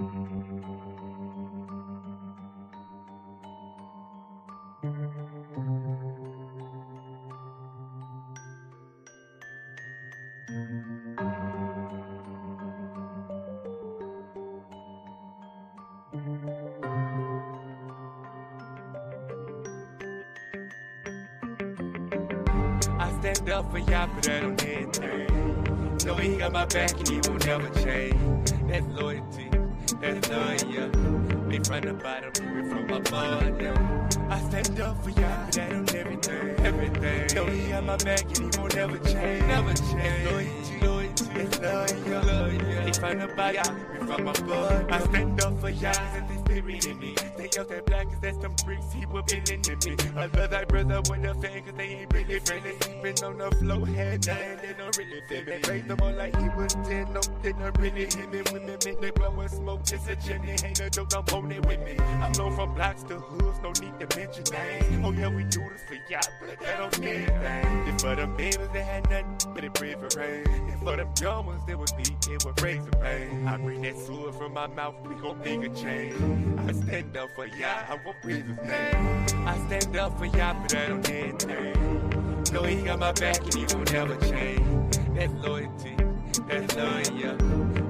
I stand up for y'all, but I don't anything. Know he got my back and he won't never change. That's loyalty, that's love, yeah. Me from the bottom, we from above, yeah. I stand up for y'all, but I don't everything. Know he got my back and he won't never change. Never change. That's loyalty, that's love, yeah. Me from the bottom, we from above. I stand up for y'all, and the spirit in me. Stay out that black, cause that's them bricks he will be in me. I love that brother with a fan, cause they ain't really friendly. Sleeping on the floor, had nothing, they don't really fit me. Raised them on like he was 10, no, they don't really hit me. Women make they blowin' smoke, just a chimney. Ain't no joke, I'm on it with me. I'm known from blocks to hoods, no need to mention names. Oh yeah, we do this for y'all, but that don't mean anything. If for them babies, they had nothing but a breathe for rain. If for them young ones, they would be, it would raise the pain. I bring that sword from my mouth, we gon' make a change. I stand up for y'all, I won't breathe his name. I stand up for y'all, but I don't anything. Know he got my back and he won't never change. That's loyalty, that's love, yeah.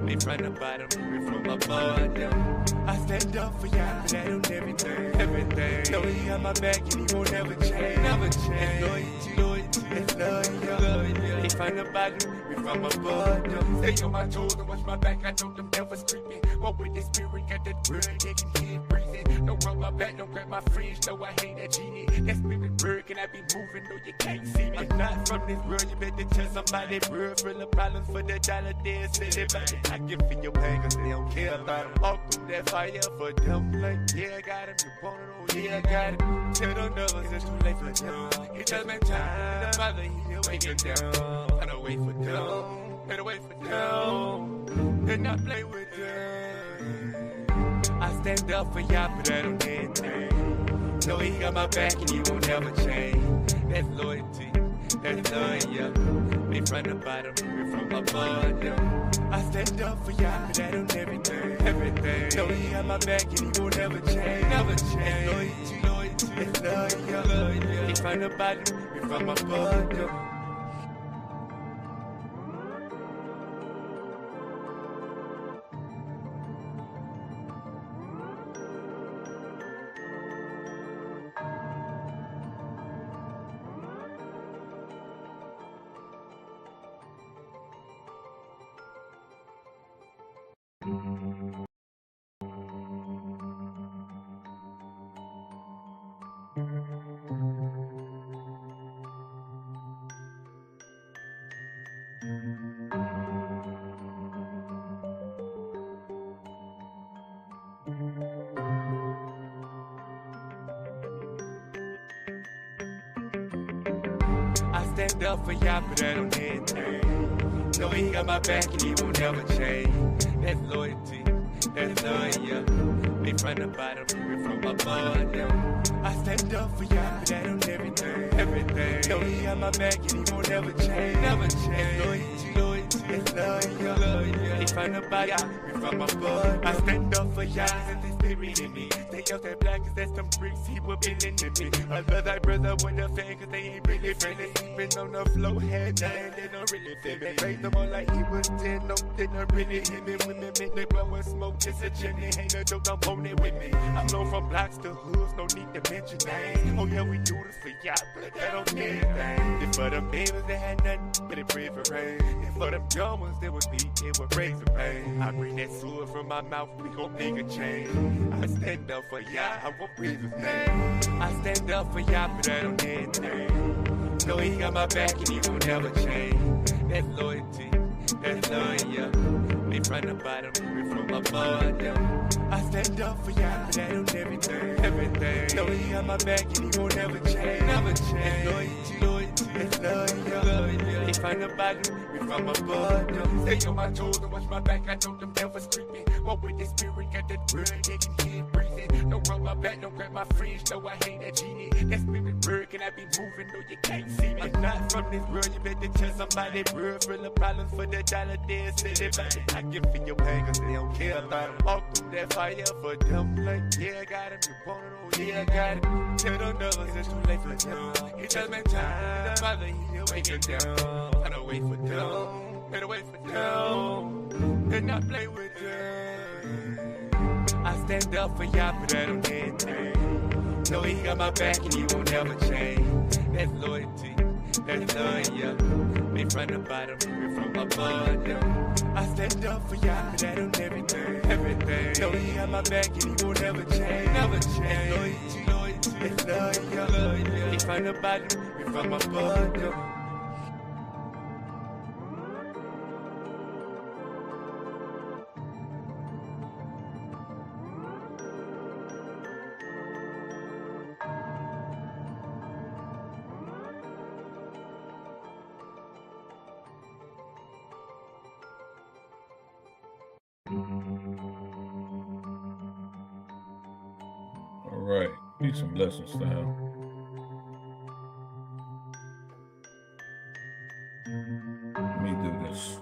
Me from the bottom, we from above, yeah. I stand up for y'all, but I don't everything. Know he got my back and he won't never change. Never change. Loyalty, that's love, yeah. Me from the bottom, we from above, yeah. Stay on my toes and watch my back, I know them never creeping. Walk with the spirit, got that word, they can hear breathing. Don't rub my back, don't grab my fringe, no, I hate that genie. That spirit bird, can I be moving, no, you can't see me. I'm not from this world, you better tell somebody, bro. Full of problems for the dollar, they'll say they about it. I can feel your pain, cause they don't care about it. Walk through that fire for them, like, yeah, I got him. You want it, oh, yeah, I got it. Tell them others, it's too late for them. It just make time, the mother, he'll wake it down. Better wait for them, better wait for them. Better not play with them. I stand up for y'all, but I don't anything. Know he got my back and he won't never change. That's loyalty, that's love, yeah. Me from the bottom, we from above, yeah. I stand up for y'all, but I don't everything. Know he got my back and he won't never change. Never change. Loyalty, that's love, yeah. Me from the bottom, we from above, yeah. I stand up for y'all, but I don't anything. Know he got my back and he won't never change. That's loyalty, that's love, yeah. Me from the bottom, we from above, yeah. I stand up for y'all, but I don't everything. Know he got my back and he won't never change. Never change. Loyalty, that's love, yeah. Me from the bottom, we from above. I stand up for y'all, and the spirit in me. Stay out that black, cause that's them bricks he will be in me. I love that brother with a fan, cause they ain't really friendly. Sleeping on the floor, had nothing, they don't really fit me. Raised them on like he was 10, no, they don't really hit me. Women make they blowin' smoke, just a chimney. Ain't no joke, I'm on it with me. I'm known from blocks to hoods, no need to mention names. Oh yeah, we do this for y'all, but that don't mean anything. If for them babies, they had nothing but a breathe for rain. If for them young ones, they would be, it would raise the pain. I bring that sword from my mouth, we gon' make a change. I stand up for y'all, I won't breathe his name. I stand up for y'all, but I don't anything. Know he got my back and he won't never change. That's loyalty, that's love, yeah. Me from the bottom, we from above, yeah. I stand up for y'all, but I don't everything. Know he got my back and he won't never change. Never change. Loyalty, Let's love ya. They find the bottom, we from above ya. Stay on my toes and watch my back, I know them devils creeping. Walk with the spirit, got that word, they can keep breathing. Don't rub my back, don't grab my fringe, no, I hate that genie. That spirit bird, can I be moving, no, you can't see me. I'm not from this world, you better tell somebody, bro. Full of problems for the dollar, they'll say they about it. I give for your pain, cause they don't care about them. Walk through that fire for them, like, yeah, I got him. You want it, oh, yeah, I got it. Tell them devils it's too late for them. It just been time, the mother, he'll wake it down. Gotta wait for them, better wait for them. And not play with them. I stand up for y'all, but I don't need anything. Know he got my back and he won't ever change. That's loyalty, that's love, yeah. Me from the bottom, we from above, yeah. I stand up for y'all, but I don't everything, everything. Know he got my back and he won't ever change, never change. That's loyalty, that's love, yeah. Me from the bottom, we from above, yeah. All right, peace and blessings, fam. Let me do this.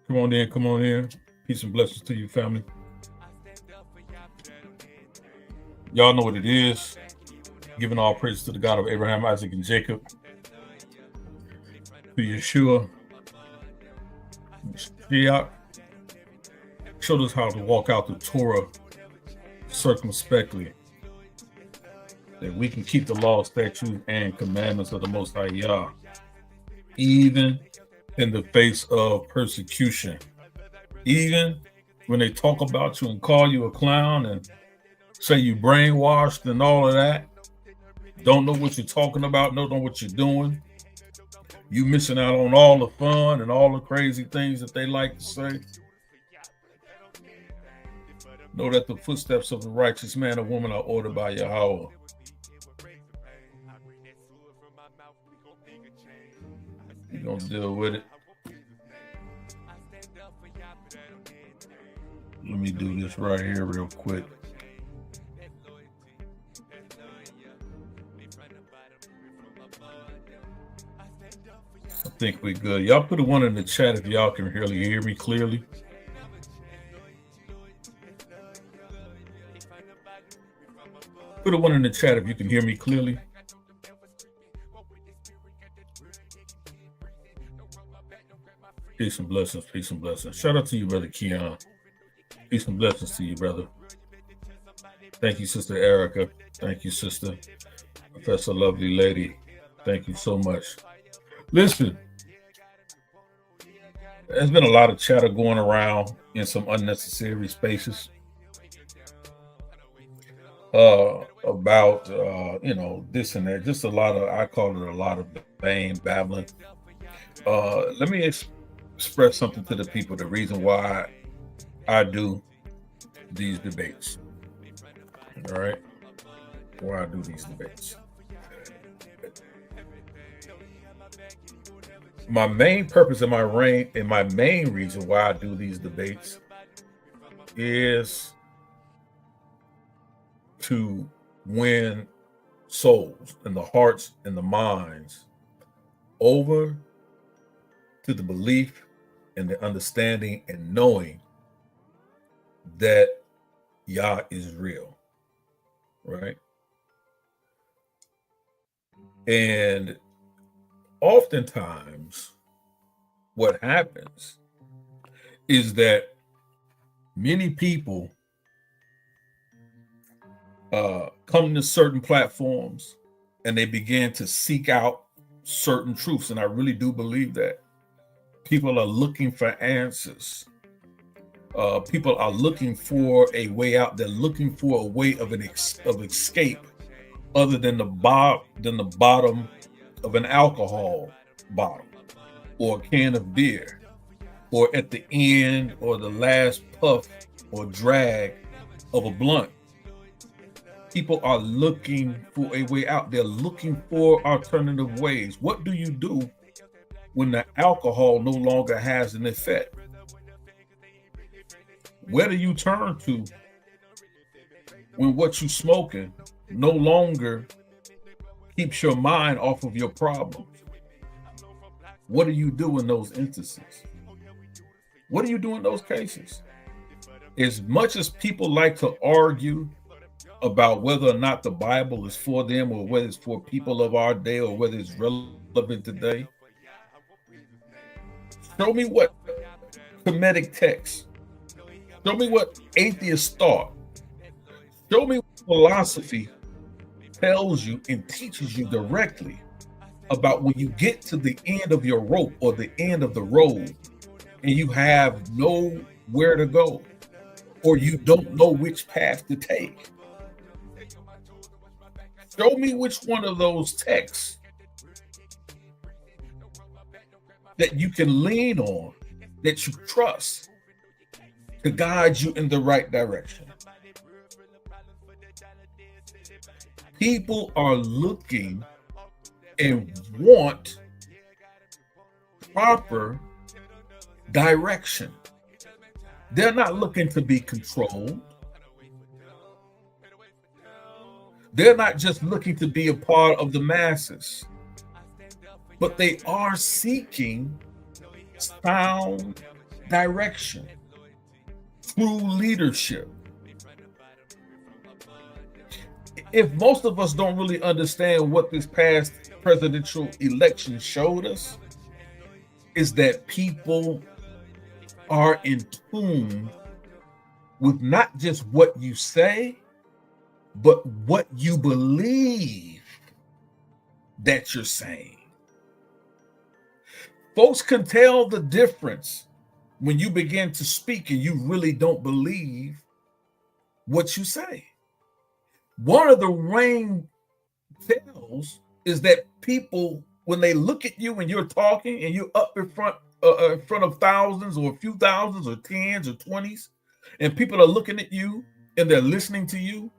Come on in, come on in. Peace and blessings to you, family. Y'all know what it is. Giving all praise to the God of Abraham, Isaac, and Jacob. To Yeshua. Shiach showed us how to walk out the Torah circumspectly, that we can keep the law, statutes, and commandments of the Most High Yah, even in the face of persecution. Even when they talk about you and call you a clown and say you brainwashed and all of that, don't know what you're talking about, don't know what you're doing. You missing out on all the fun and all the crazy things that they like to say. Know that the footsteps of the righteous man or woman are ordered by Yahweh. You're going to deal with it. Let me do this right here real quick. I think we're good. Y'all put a one in the chat if y'all can really hear me clearly. Put a one in the chat if you can hear me clearly. Peace and blessings, peace and blessings. Shout out to you, Brother Keon. Peace and blessings to you, brother. Thank you, Sister Erica. Thank you, Sister Professor Lovely Lady. Thank you so much. Listen, there's been a lot of chatter going around in some unnecessary spaces about, this and that. Just a lot of, I call it a lot of babbling. Let me express something to the people, the reason why I do these debates. All right? Why I do these debates. My main purpose and my main reason why I do these debates is to win souls and the hearts and the minds over to the belief and the understanding and knowing that Yah is real, right? And oftentimes what happens is that many people come to certain platforms and they begin to seek out certain truths. And I really do believe that people are looking for answers. People are looking for a way out. They're looking for a way of escape other than the bottom of an alcohol bottle or a can of beer, or at the end or the last puff or drag of a blunt. People are looking for a way out. They're looking for alternative ways. What do you do when the alcohol no longer has an effect? Where do you turn to when what you're smoking no longer keeps your mind off of your problems? What do you do in those instances? What do you do in those cases? As much as people like to argue about whether or not the Bible is for them or whether it's for people of our day or whether it's relevant today, show me what Kemetic text. Show me what atheist thought. Show me what philosophy tells you and teaches you directly about when you get to the end of your rope or the end of the road and you have nowhere to go or you don't know which path to take. Show me which one of those texts that you can lean on, that you trust to guide you in the right direction. People are looking and want proper direction. They're not looking to be controlled. They're not just looking to be a part of the masses, but they are seeking sound direction, true leadership. If most of us don't really understand what this past presidential election showed us, is that people are in tune with not just what you say, but what you believe that you're saying. Folks can tell the difference when you begin to speak and you really don't believe what you say. One of the main tells is that people, when they look at you and you're talking and you're up in front of thousands or a few thousands or tens or 20s, and people are looking at you and they're listening to you,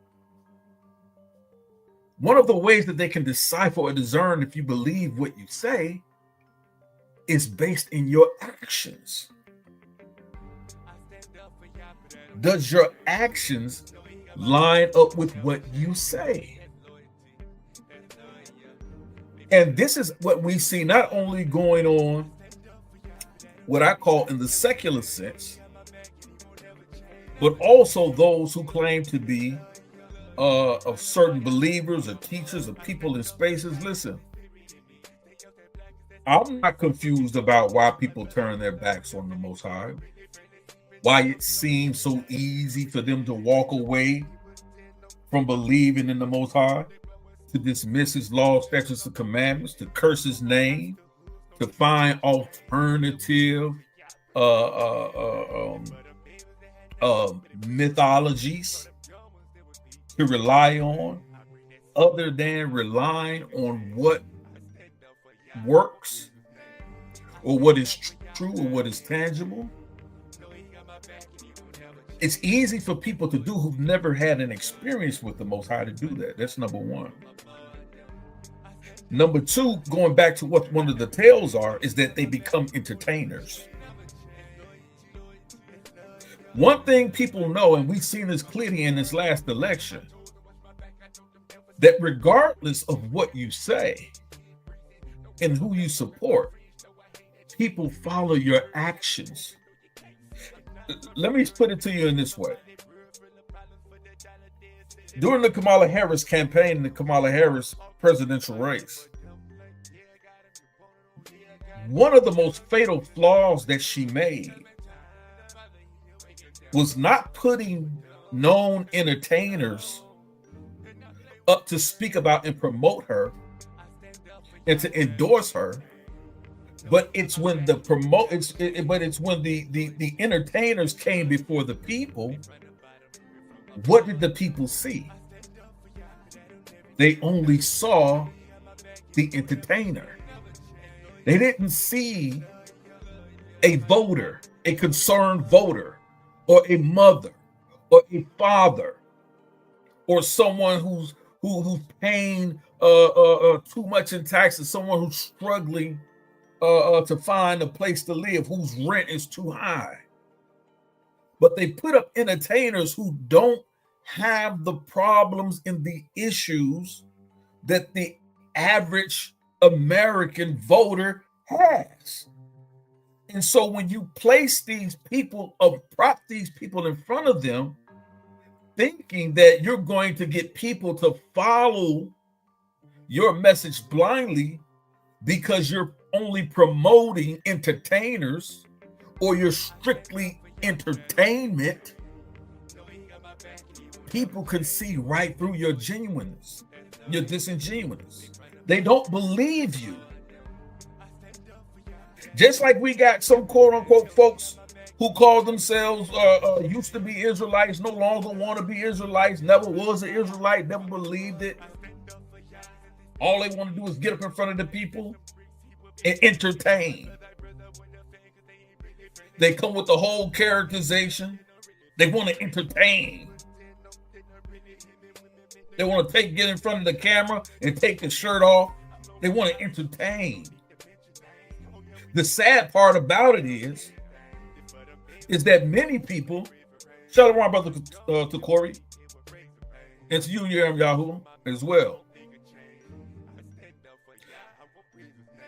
one of the ways that they can decipher or discern if you believe what you say is based in your actions. Does your actions line up with what you say? And this is what we see not only going on, what I call in the secular sense, but also those who claim to be of certain believers or teachers or people in spaces. Listen, I'm not confused about why people turn their backs on the Most High, why it seems so easy for them to walk away from believing in the Most High, to dismiss his law, statutes, and commandments, to curse his name, to find alternative mythologies to rely on, other than relying on what works or what is true or what is tangible. It's easy for people to do who've never had an experience with the Most High to do that. That's number one. Number two, going back to what one of the tales are, is that they become entertainers. One thing people know, and we've seen this clearly in this last election, that regardless of what you say and who you support, people follow your actions. Let me put it to you in this way. During the Kamala Harris campaign, the Kamala Harris presidential race, one of the most fatal flaws that she made was not putting known entertainers up to speak about and promote her and to endorse her, but it's when the entertainers came before the people. What did the people see? They only saw the entertainer. They didn't see a voter, a concerned voter, or a mother, or a father, or someone who's paying too much in taxes, someone who's struggling to find a place to live, whose rent is too high. But they put up entertainers who don't have the problems and the issues that the average American voter has. And so when you place these people, prop these people in front of them, thinking that you're going to get people to follow your message blindly because you're only promoting entertainers or you're strictly entertainment, people can see right through your genuineness, your disingenuous. They don't believe you. Just like we got some quote unquote folks who call themselves used to be Israelites, no longer want to be Israelites, never was an Israelite, never believed it. All they want to do is get up in front of the people and entertain. They come with the whole characterization. They want to entertain. They want to get in front of the camera and take the shirt off. They want to entertain. The sad part about it is that many people, shout out brother to Corey, and to you, Yahoo, as well.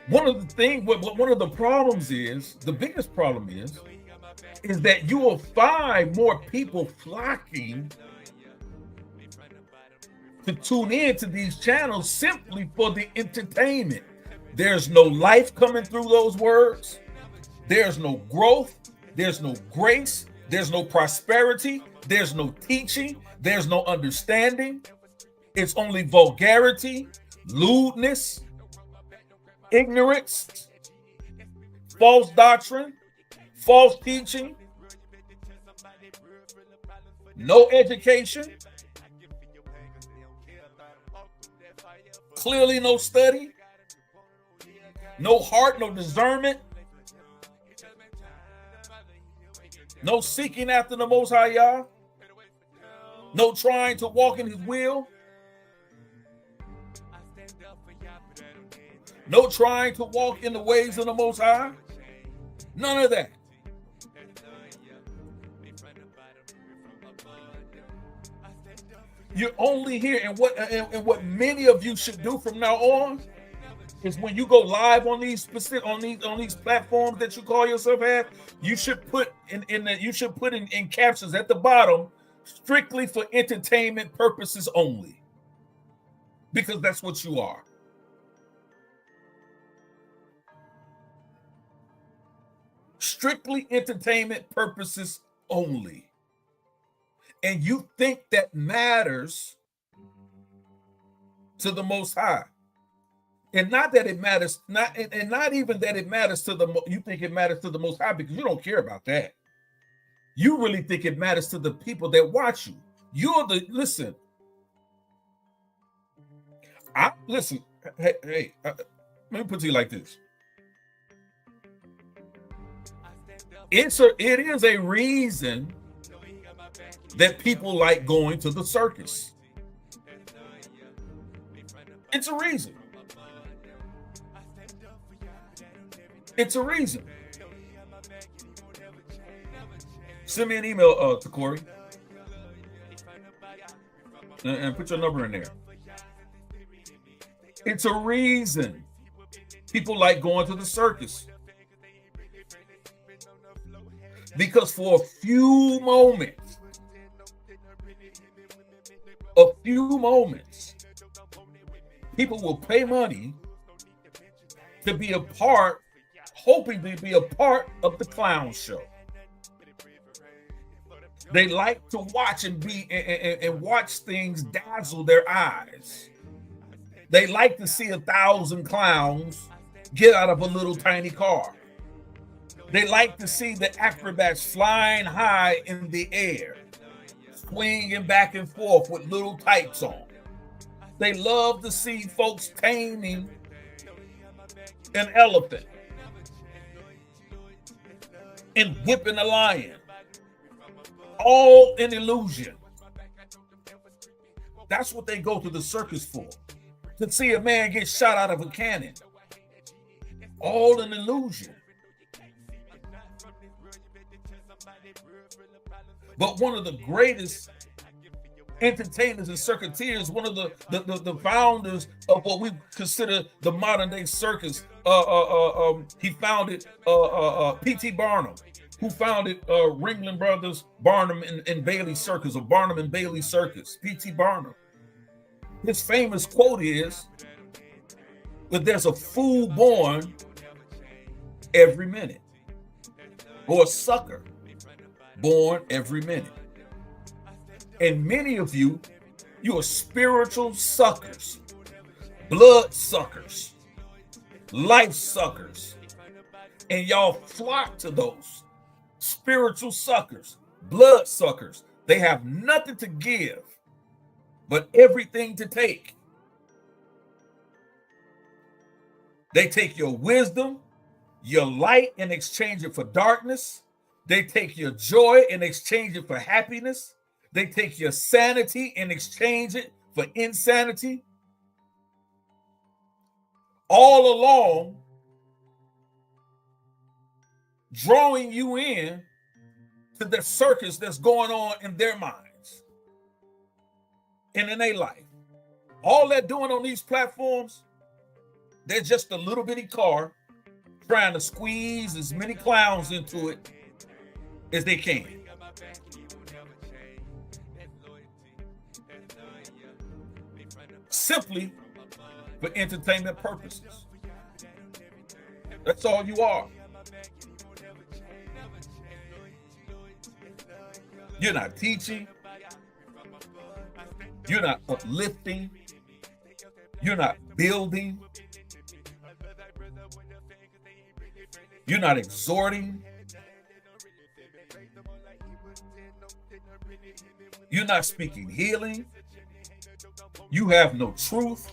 One of the problems is, the biggest problem is that you will find more people flocking to tune in to these channels simply for the entertainment. There's no life coming through those words. There's no growth. There's no grace. There's no prosperity. There's no teaching. There's no understanding. It's only vulgarity, lewdness, ignorance, false doctrine, false teaching, no education, clearly no study, no heart, no discernment, no seeking after the Most High Yah, no trying to walk in His will, no trying to walk in the ways of the Most High, none of that. You're only here, and what many of you should do from now on is when you go live on these platforms that you call yourself at, you should put in captions at the bottom, strictly for entertainment purposes only, because that's what you are. Strictly entertainment purposes only. And you think that matters to the Most High. And not that it matters, not even that it matters you think it matters to the Most High, because you don't care about that. You really think it matters to the people that watch you. Listen. Hey, let me put it to you like this. It is a reason that people like going to the circus. It's a reason. It's a reason. Send me an email to Corey and put your number in there. It's a reason people like going to the circus. Because for a few moments, people will pay money to be a part, hoping to be a part of the clown show. They like to watch and watch things dazzle their eyes. They like to see 1,000 clowns get out of a little tiny car. They like to see the acrobats flying high in the air, swinging back and forth with little tights on. They love to see folks taming an elephant and whipping a lion. All an illusion. That's what they go to the circus for. To see a man get shot out of a cannon. All an illusion. But one of the greatest entertainers and circuiteers, one of the founders of what we consider the modern day circus, he founded P.T. Barnum, who founded Ringling Brothers Barnum and Bailey Circus, or Barnum and Bailey Circus. P.T. Barnum. His famous quote is that there's a fool born every minute, or a sucker born every minute. And many of you are spiritual suckers, blood suckers, life suckers. And y'all flock to those spiritual suckers, blood suckers. They have nothing to give, but everything to take. They take your wisdom, your light, and exchange it for darkness. They take your joy and exchange it for happiness. They take your sanity and exchange it for insanity. All along, drawing you in to the circus that's going on in their minds and in their life. All they're doing on these platforms, they're just a little bitty car trying to squeeze as many clowns into it as they can. Simply for entertainment purposes. That's all you are. You're not teaching. You're not uplifting. You're not building. You're not exhorting. You're not speaking healing. You have no truth.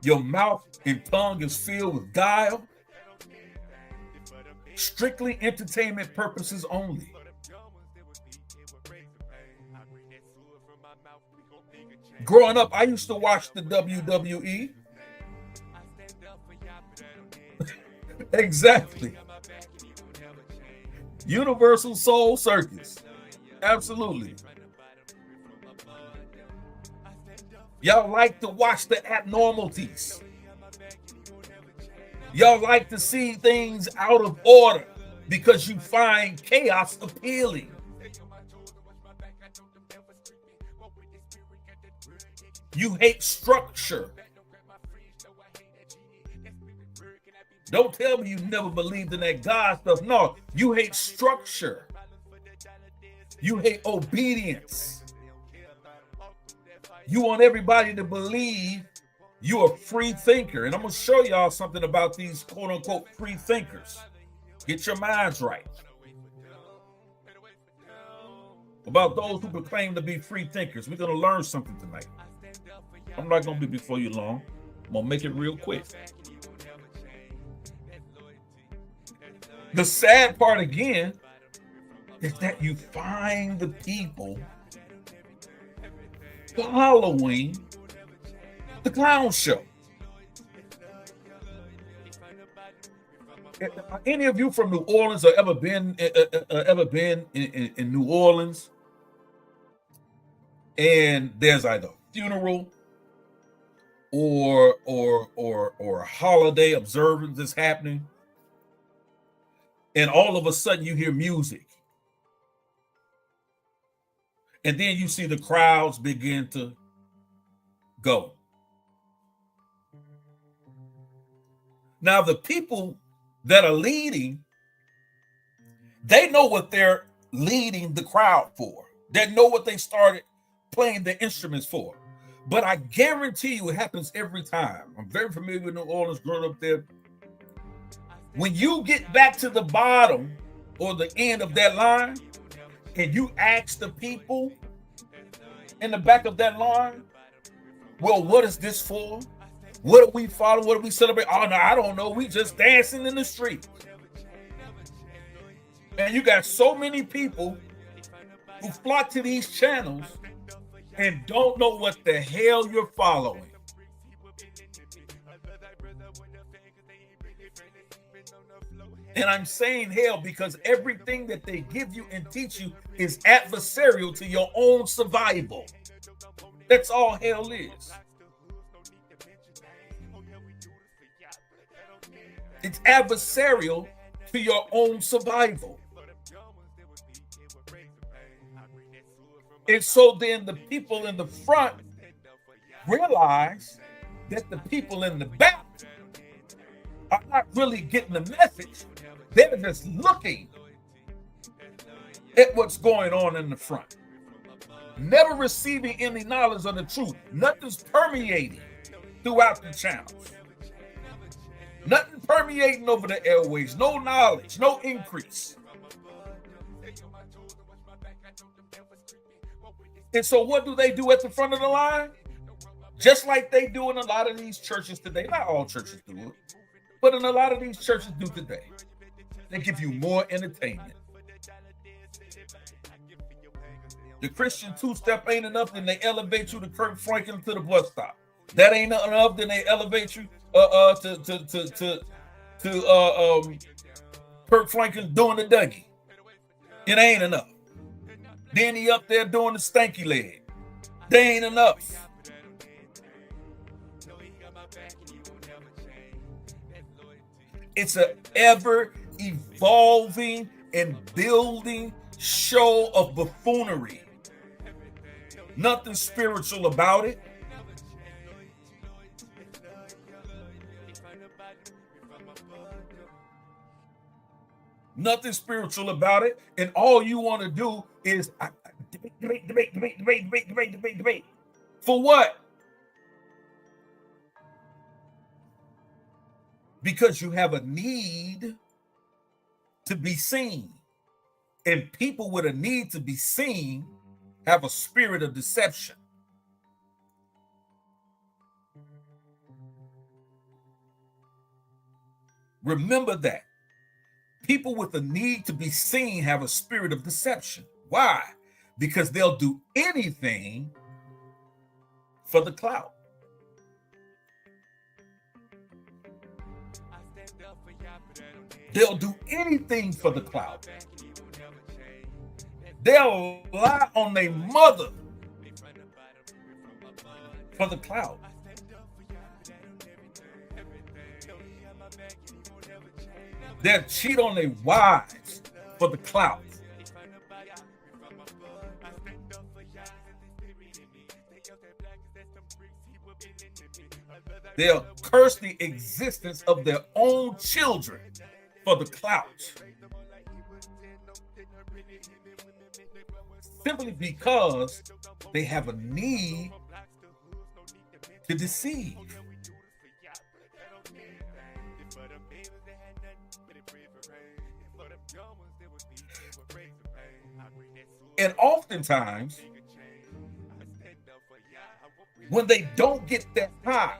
Your mouth and tongue is filled with guile. Strictly entertainment purposes only. Growing up, I used to watch the WWE. Exactly. Universal Soul Circus. Absolutely. Y'all like to watch the abnormalities. Y'all like to see things out of order because you find chaos appealing. You hate structure. Don't tell me you never believed in that God stuff. No, you hate structure. You hate obedience. You want everybody to believe you're a free thinker. And I'm going to show y'all something about these quote unquote free thinkers. Get your minds right. About those who proclaim to be free thinkers. We're going to learn something tonight. I'm not going to be before you long. I'm going to make it real quick. The sad part again is that you find the people following the clown show. Any of you from New Orleans or ever been in New Orleans, and there's either a funeral or a holiday observance that's happening, and all of a sudden you hear music, and then you see the crowds begin to go. Now, the people that are leading, they know what they're leading the crowd for. They know what they started playing the instruments for. But I guarantee you it happens every time. I'm very familiar with New Orleans, growing up there. When you get back to the bottom or the end of that line, and you ask the people in the back of that line, well, what is this for? What do we follow? What do we celebrate? Oh, no, I don't know. We just dancing in the street. And you got so many people who flock to these channels and don't know what the hell you're following. And I'm saying hell because everything that they give you and teach you is adversarial to your own survival. That's all hell is. It's adversarial to your own survival. And so then the people in the front realize that the people in the back are not really getting the message. They're just looking at what's going on in the front, never receiving any knowledge of the truth. Nothing's permeating throughout the channels. Nothing permeating over the airways. No knowledge, no increase. And so what do they do at the front of the line? Just like they do in a lot of these churches today. Not all churches do it, but in a lot of these churches do today. They give you more entertainment. The Christian two-step ain't enough, then they elevate you to Kirk Franklin to the bus stop. That ain't enough, then they elevate you to Kirk Franklin doing the Dougie. It ain't enough. Then he up there doing the stanky leg. They ain't enough. It's an ever evolving and building show of buffoonery. Nothing spiritual about it. Nothing spiritual about it. And all you want to do is debate. For what? Because you have a need to be seen. And people with a need to be seen have a spirit of deception. Remember that. People with a need to be seen have a spirit of deception. Why? Because they'll do anything for the clout. They'll do anything for the clout. They'll lie on their mother for the clout. They'll cheat on their wives for the clout. They'll curse the existence of their own children for the clout. Simply because they have a need to deceive. And oftentimes, when they don't get that high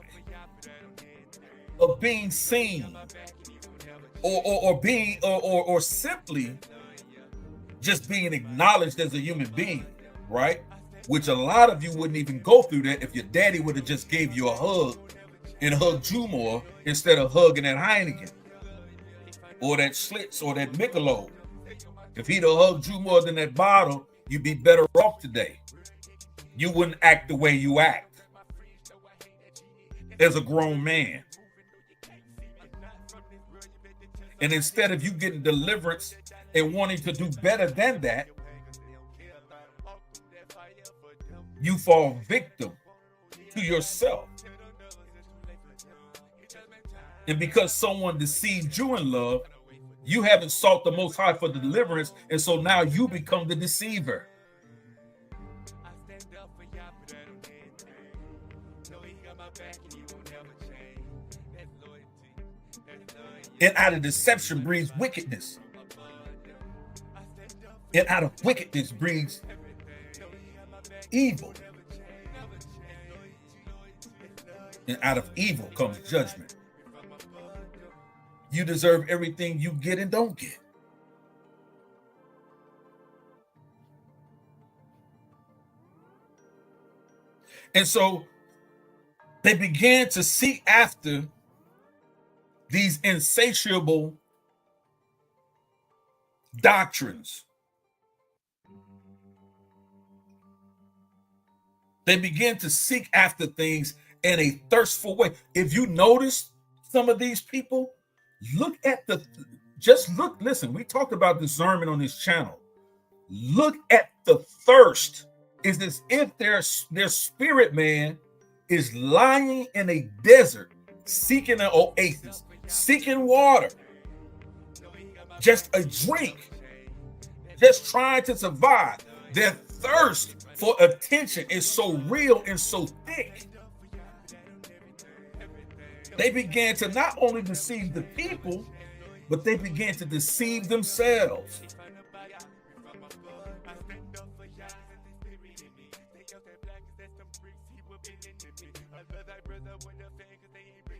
of being seen, or simply just being acknowledged as a human being, right? Which a lot of you wouldn't even go through that if your daddy would have just gave you a hug and hugged you more instead of hugging that Heineken or that Schlitz or that Michelob. If he'd have hugged you more than that bottle, you'd be better off today. You wouldn't act the way you act as a grown man. And instead of you getting deliverance and wanting to do better than that, you fall victim to yourself. And because someone deceived you in love, you haven't sought the Most High for the deliverance, and so now you become the deceiver. And out of deception breeds wickedness. And out of wickedness breeds evil. And out of evil comes judgment. You deserve everything you get and don't get. And so they began to seek after these insatiable doctrines. They begin to seek after things in a thirstful way. If you notice some of these people, listen, we talked about discernment on this channel. Look at the thirst. It's as if their spirit man is lying in a desert, seeking an oasis, seeking water, just a drink, just trying to survive. Their thirst for attention is so real and so thick. They began to not only deceive the people, but they began to deceive themselves.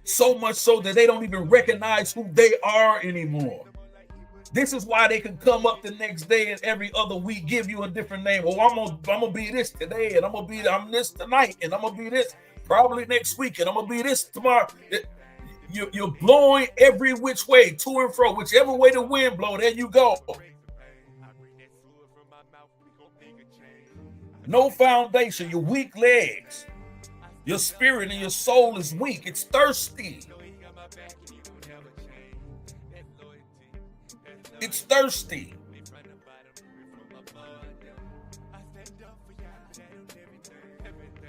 So much so that they don't even recognize who they are anymore. This is why they can come up the next day and every other week give you a different name. Oh, I'm gonna be this today, and I'm this tonight, and I'm gonna be this probably next week, and I'm gonna be this tomorrow. You're blowing every which way, to and fro, whichever way the wind blow, there you go. No foundation, your weak legs. Your spirit and your soul is weak. It's thirsty. It's thirsty.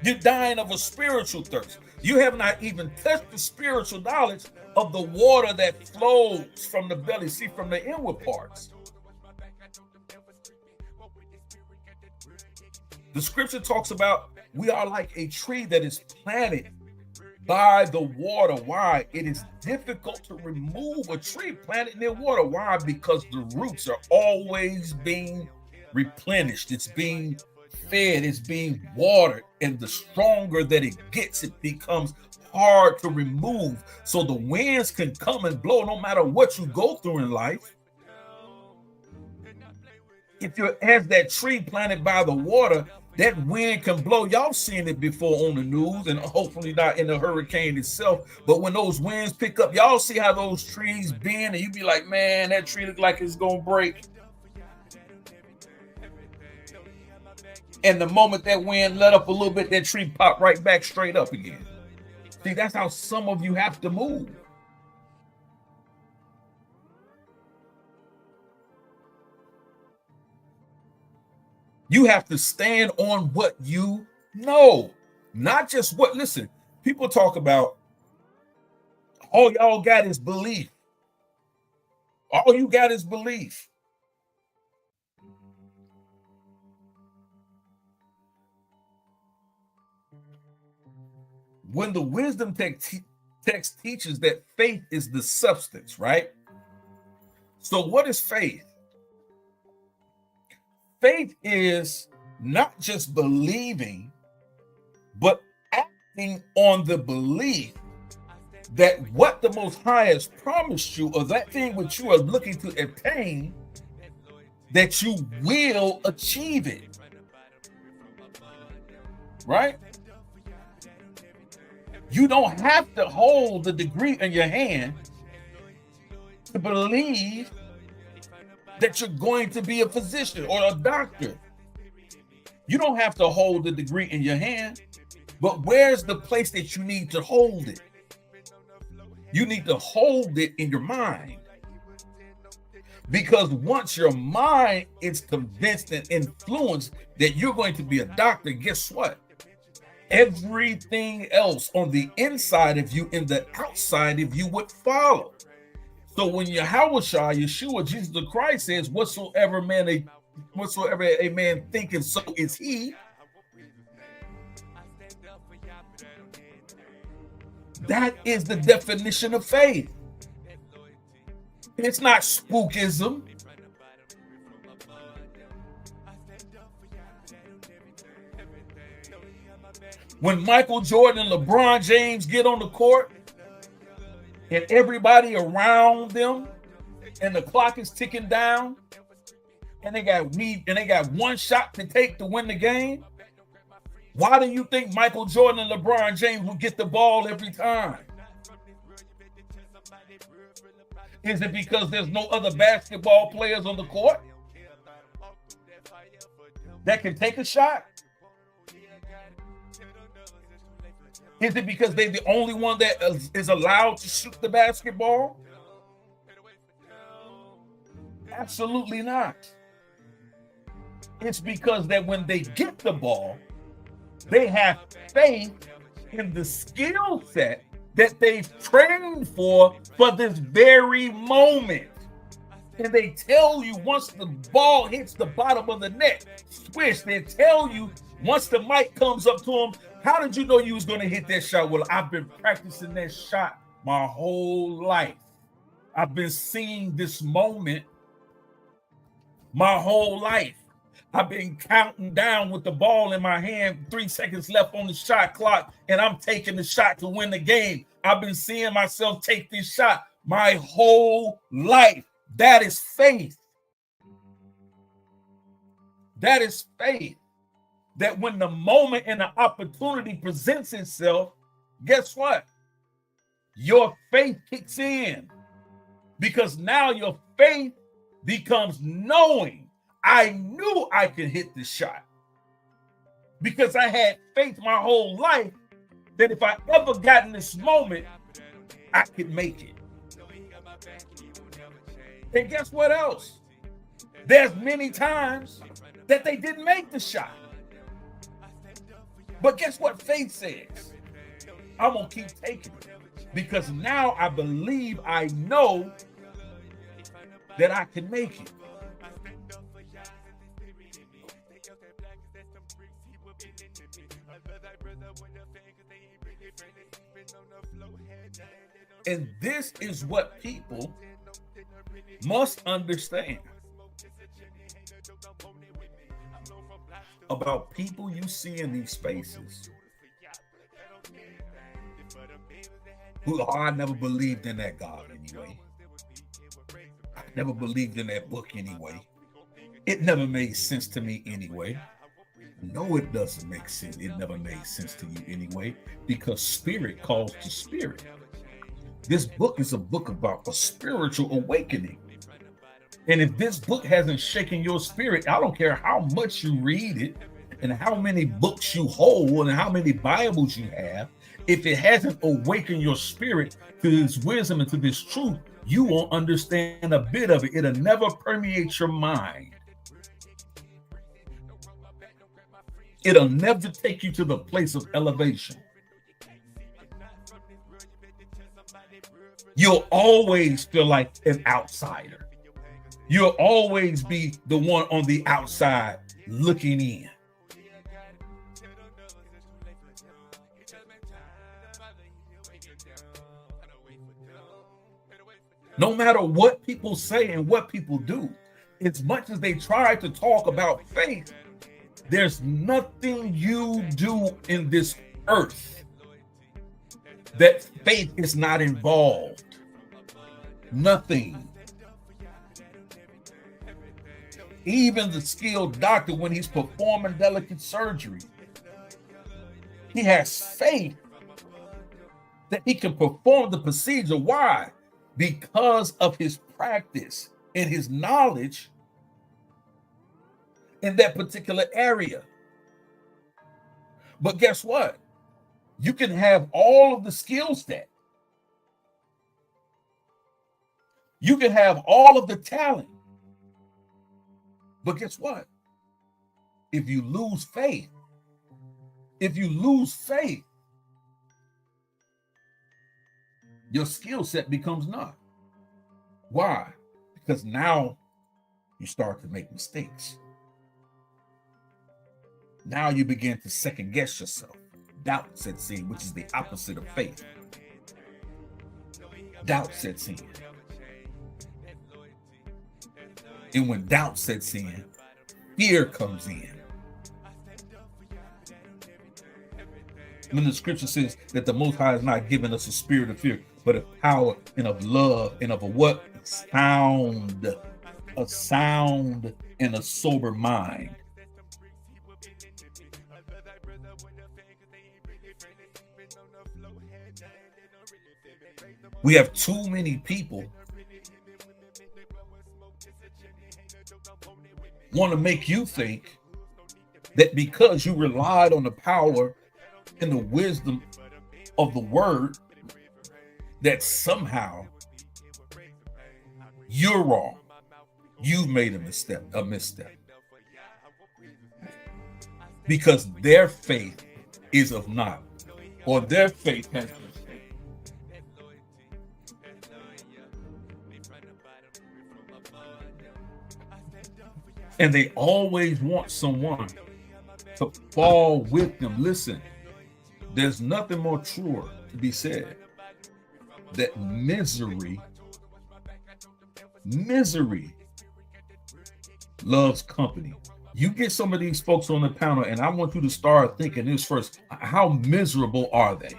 You're dying of a spiritual thirst. You have not even touched the spiritual knowledge of the water that flows from the belly, see, from the inward parts. The scripture talks about we are like a tree that is planted by the water. Why? It is difficult to remove a tree planted near water. Why? Because the roots are always being replenished. It's being fed. It's being watered. And the stronger that it gets, it becomes hard to remove. So the winds can come and blow no matter what you go through in life. If you're as that tree planted by the water, that wind can blow. Y'all seen it before on the news, and hopefully not in the hurricane itself. But when those winds pick up, y'all see how those trees bend, and you be like, man, that tree look like it's gonna break. And the moment that wind let up a little bit, that tree popped right back straight up again. See, that's how some of you have to move. You have to stand on what you know, not just what, listen, people talk about, all y'all got is belief. All you got is belief. When the wisdom text teaches that faith is the substance, right? So what is faith? Faith is not just believing, but acting on the belief that what the Most High has promised you, or that thing which you are looking to attain, that you will achieve it. Right? You don't have to hold the degree in your hand to believe that you're going to be a physician or a doctor. You don't have to hold the degree in your hand, but where's the place that you need to hold it? You need to hold it in your mind. Because once your mind is convinced and influenced that you're going to be a doctor, guess what? Everything else on the inside of you and the outside of you would follow. So when Yeshua, Jesus the Christ says, whatsoever a man thinketh, so is he. That is the definition of faith. It's not spookism. When Michael Jordan and LeBron James get on the court, and everybody around them, and the clock is ticking down, and they got one shot to take to win the game, Why do you think Michael Jordan and LeBron James will get the ball every time? Is it because there's no other basketball players on the court that can take a shot? Is it because they're the only one that is allowed to shoot the basketball? Absolutely not. It's because that when they get the ball, they have faith in the skill set that they've trained for this very moment. And they tell you once the ball hits the bottom of the net, swish, they tell you once the mic comes up to them, how did you know you was going to hit that shot? Well, I've been practicing that shot my whole life. I've been seeing this moment my whole life. I've been counting down with the ball in my hand, 3 seconds left on the shot clock, and I'm taking the shot to win the game. I've been seeing myself take this shot my whole life. That is faith. That is faith. That when the moment and the opportunity presents itself, guess what? Your faith kicks in. Because now your faith becomes knowing. I knew I could hit the shot. Because I had faith my whole life that if I ever got in this moment, I could make it. And guess what else? There's many times that they didn't make the shot. But guess what faith says? I'm going to keep taking it. Because now I believe, I know that I can make it. And this is what people must understand about people you see in these spaces who, I never believed in that God anyway. I never believed in that book anyway. It never made sense to me anyway. No, it doesn't make sense. It never made sense to you anyway, because spirit calls to spirit. This book is a book about a spiritual awakening. And if this book hasn't shaken your spirit, I don't care how much you read it and how many books you hold and how many Bibles you have, if it hasn't awakened your spirit to this wisdom and to this truth, you won't understand a bit of it. It'll never permeate your mind. It'll never take you to the place of elevation. You'll always feel like an outsider. You'll always be the one on the outside looking in. No matter what people say and what people do, as much as they try to talk about faith, there's nothing you do in this earth that faith is not involved. Nothing. Even the skilled doctor, when he's performing delicate surgery, he has faith that he can perform the procedure. Why? Because of his practice and his knowledge in that particular area. But guess what? You can have all of the skill set. You can have all of the talent. But guess what? If you lose faith, your skill set becomes naught. Why? Because now you start to make mistakes. Now you begin to second guess yourself. Doubt sets in, which is the opposite of faith. Doubt sets in. And when doubt sets in, fear comes in. When the scripture says that the Most High has not given us a spirit of fear, but of power and of love and of a what? A sound and a sober mind. We have too many people want to make you think that because you relied on the power and the wisdom of the word, that somehow you're wrong. You've made a misstep. Because their faith is of naught, or their faith has been shaken. And they always want someone to fall with them. Listen, there's nothing more truer to be said that misery loves company. You get some of these folks on the panel, and I want you to start thinking this first. How miserable are they?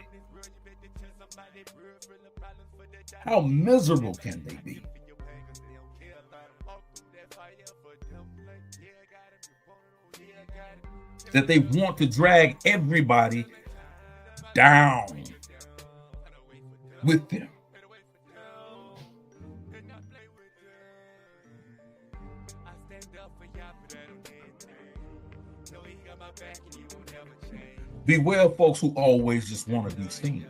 How miserable can they be? That they want to drag everybody down with them. Beware of folks who always just want to be seen.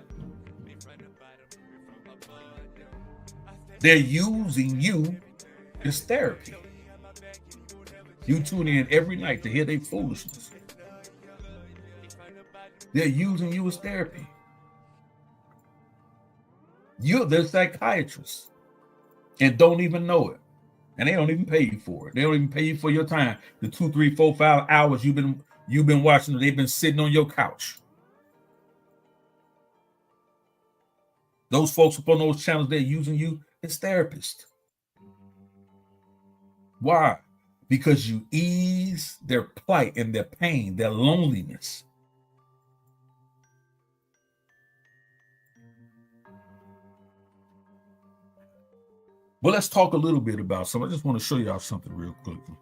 They're using you as therapy. You tune in every night to hear their foolishness. They're using you as therapy. You're their psychiatrist and don't even know it. And they don't even pay you for it. They don't even pay you for your time. The 2, 3, 4, 5 hours you've been watching, they've been sitting on your couch. Those folks up on those channels, they're using you as therapists. Why? Because you ease their plight and their pain, their loneliness. Well, let's talk a little bit about something. I just want to show y'all something real quickly.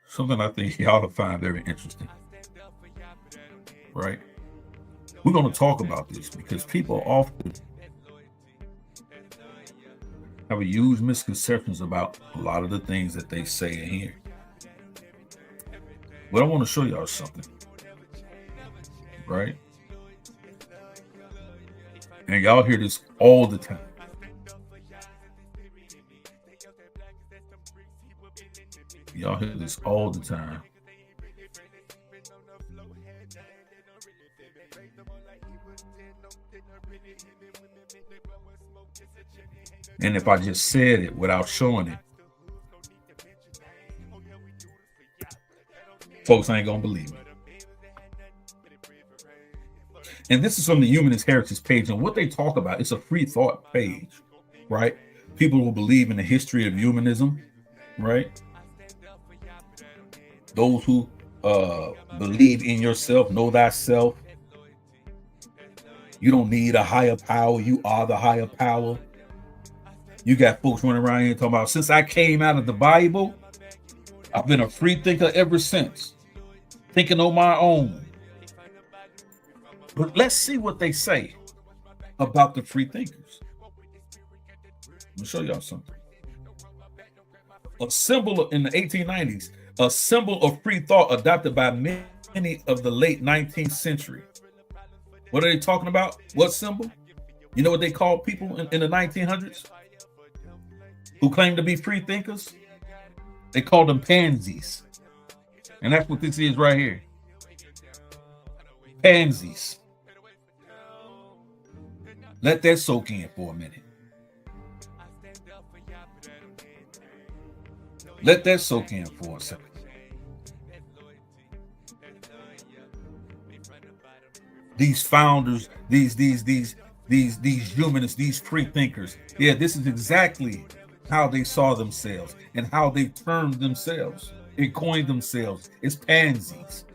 Something I think y'all will find very interesting. Right? We're going to talk about this because people often have a huge misconceptions about a lot of the things that they say and hear. But I want to show y'all something. Right? And y'all hear this all the time. Y'all hear this all the time. And if I just said it without showing it, folks ain't gonna believe me. And this is from the Humanist Heritage page. And what they talk about, it's a free thought page, right? People who believe in the history of humanism, right? Those who believe in yourself, know thyself. You don't need a higher power. You are the higher power. You got folks running around here talking about, since I came out of the Bible, I've been a free thinker ever since, thinking on my own. But let's see what they say about the free thinkers. Let me show y'all something. A symbol in the 1890s, a symbol of free thought adopted by many of the late 19th century. What are they talking about? What symbol? You know what they called people in the 1900s who claimed to be free thinkers? They called them pansies. And that's what this is right here. Pansies. Let that soak in for a minute. Let that soak in for a second. These founders, these humanists, these free thinkers. Yeah, this is exactly how they saw themselves and how they termed themselves and coined themselves. It's pansies.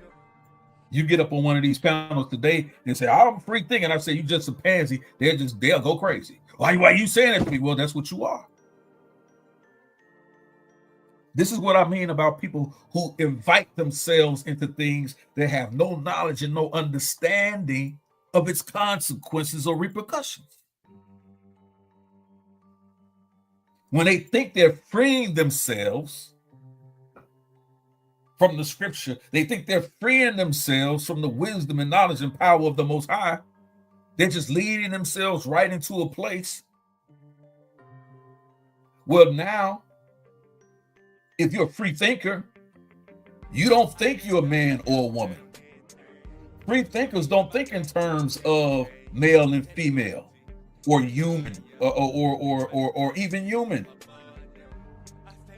You get up on one of these panels today and say, I'm a free thinker. And I say, you just a pansy. They'll go crazy. Why are you saying that to me? Well, that's what you are. This is what I mean about people who invite themselves into things they have no knowledge and no understanding of its consequences or repercussions. When they think they're freeing themselves from the scripture, they think they're freeing themselves from the wisdom and knowledge and power of the Most High, they're just leading themselves right into a place. Well, now, if you're a free thinker, you don't think you're a man or a woman. Free thinkers don't think in terms of male and female, or human, or even human.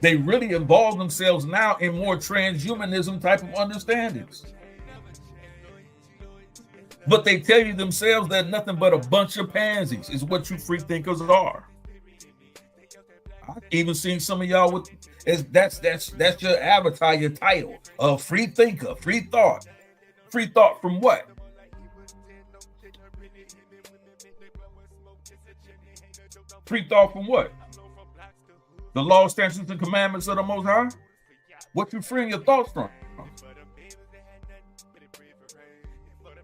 They really involve themselves now in more transhumanism type of understandings. But they tell you themselves that nothing but a bunch of pansies is what you free thinkers are. I've even seen some of y'all with that's your avatar, your title, a free thinker, free thought. Free thought from what? Free thought from what? The law, statutes, and commandments of the Most High? What you freeing your thoughts from?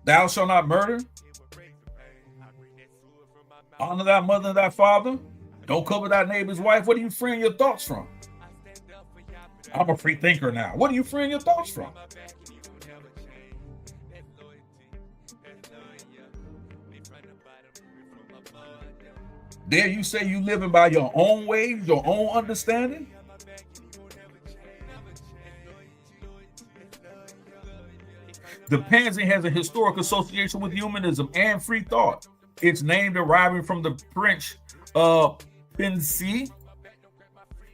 Thou shalt not murder. Honor thy mother and thy father. Don't covet thy neighbor's wife. What are you freeing your thoughts from? I'm a free thinker now. What are you freeing your thoughts from? There you say you living by your own ways, your own understanding? The pansy has a historic association with humanism and free thought. Its name deriving from the French pensée,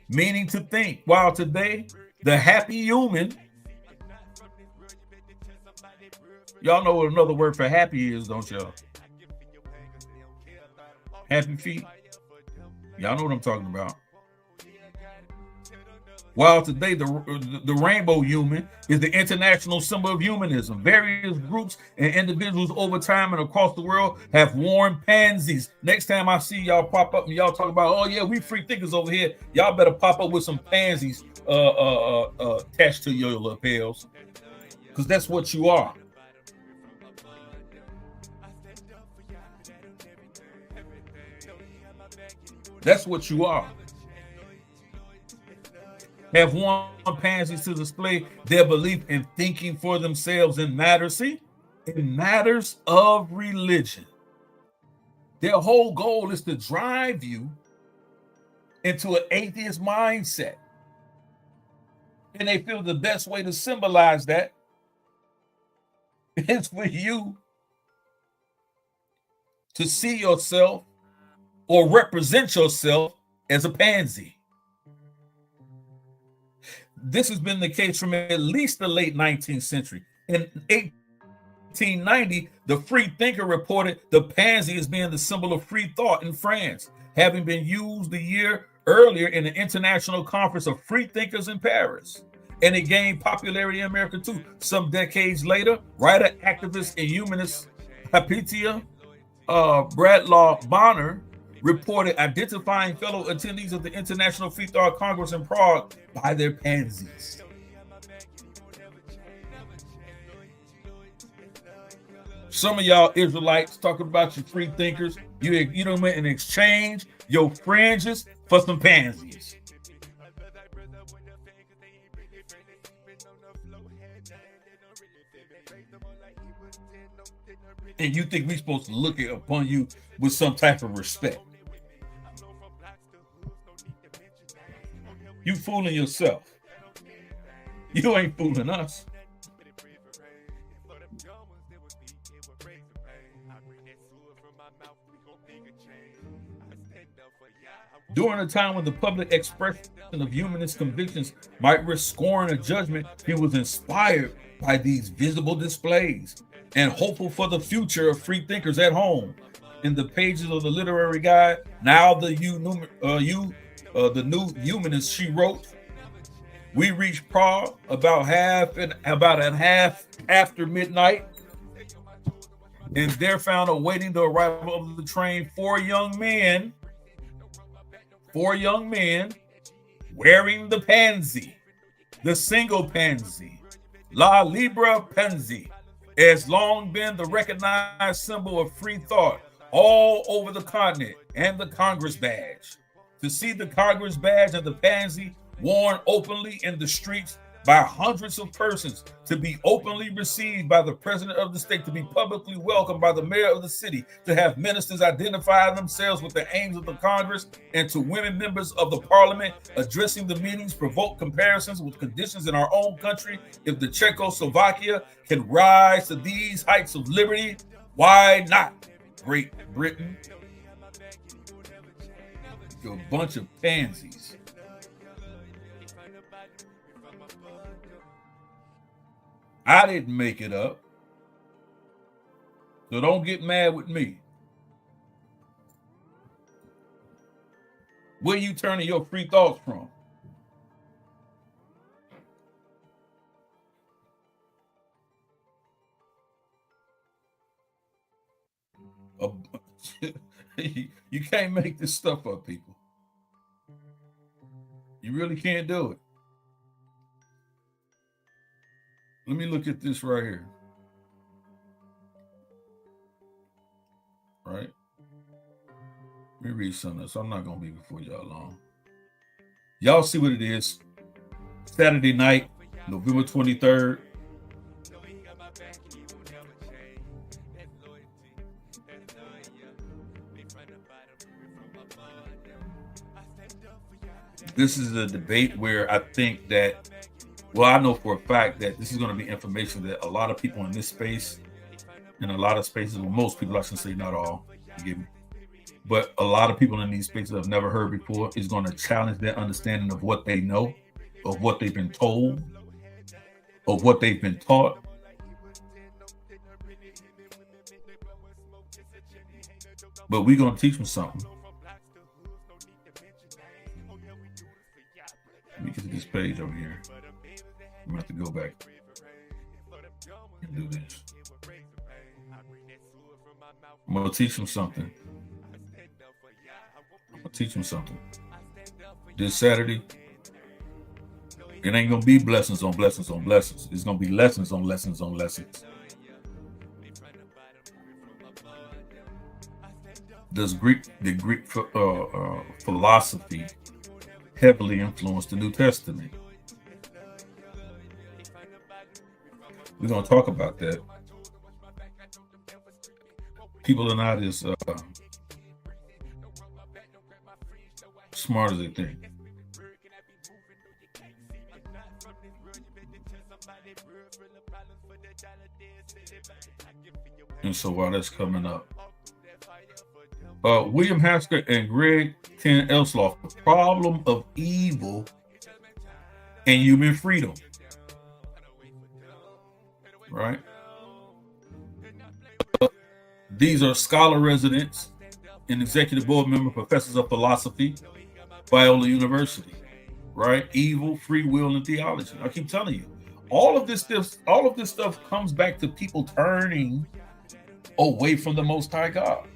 meaning to think, while today the happy human, y'all know what another word for happy is, don't y'all? Happy feet. Y'all know what I'm talking about. While today the rainbow human is the international symbol of humanism. Various groups and individuals over time and across the world have worn pansies. Next time I see y'all pop up and y'all talk about, oh yeah, we free thinkers over here, y'all better pop up with some pansies attached to your lapels, because that's what you are. That's what you are. Have worn pansies to display their belief in thinking for themselves in matters, in matters of religion. Their whole goal is to drive you into an atheist mindset. And they feel the best way to symbolize that is for you to see yourself or represent yourself as a pansy. This has been the case from at least the late 19th century. In 1890, the Free Thinker reported the pansy as being the symbol of free thought in France, having been used a year earlier in the International Conference of Free Thinkers in Paris. And it gained popularity in America too. Some decades later, writer, activist, and humanist Hypatia Bradlaugh Bonner reported identifying fellow attendees of the International Free Thought Congress in Prague by their pansies. Some of y'all Israelites talking about your free thinkers, you done went and exchange your fringes for some pansies. And you think we're supposed to look upon you with some type of respect? You fooling yourself. You ain't fooling us. During a time when the public expression of humanist convictions might risk scoring a judgment, he was inspired by these visible displays and hopeful for the future of free thinkers at home. In the pages of the literary guide, Now the New Humanist, she wrote, we reached Prague about half after midnight, and there found awaiting the arrival of the train four young men wearing the pansy, the single pansy, La Libra pansy, has long been the recognized symbol of free thought all over the continent, and the Congress badge. To see the Congress badge and the pansy worn openly in the streets by hundreds of persons, to be openly received by the president of the state, to be publicly welcomed by the mayor of the city, to have ministers identify themselves with the aims of the Congress, and to women members of the parliament addressing the meetings provoke comparisons with conditions in our own country. If the Czechoslovakia can rise to these heights of liberty, why not Great Britain? You're a bunch of pansies. I didn't make it up. So don't get mad with me. Where you turning your free thoughts from? You can't make this stuff up, people. You really can't do it. Let me look at this right here. Right? Let me read some of this. I'm not going to be before y'all long. Y'all see what it is. Saturday night, November 23rd. This is a debate where I think that, well, I know for a fact that this is going to be information that a lot of people in this space, in a lot of spaces, well, most people, I should say not all, forgive me, but a lot of people in these spaces have never heard before, is going to challenge their understanding of what they know, of what they've been told, of what they've been taught. But we're going to teach them something. Let me get to this page over here. I'm going to have to go back and do this. I'm going to teach them something. I'm going to teach them something. This Saturday, it ain't going to be blessings on blessings on blessings. It's going to be lessons on lessons on lessons. The Greek philosophy heavily influenced the New Testament. We're going to talk about that. People are not as smart as they think. And so while that's coming up, William Hasker and Greg Ten Elsloff, The Problem of Evil and Human Freedom. Right? These are scholar residents and executive board member professors of philosophy, Biola University. Right? Evil, free will, and theology. I keep telling you, all of this stuff comes back to people turning away from the Most High God.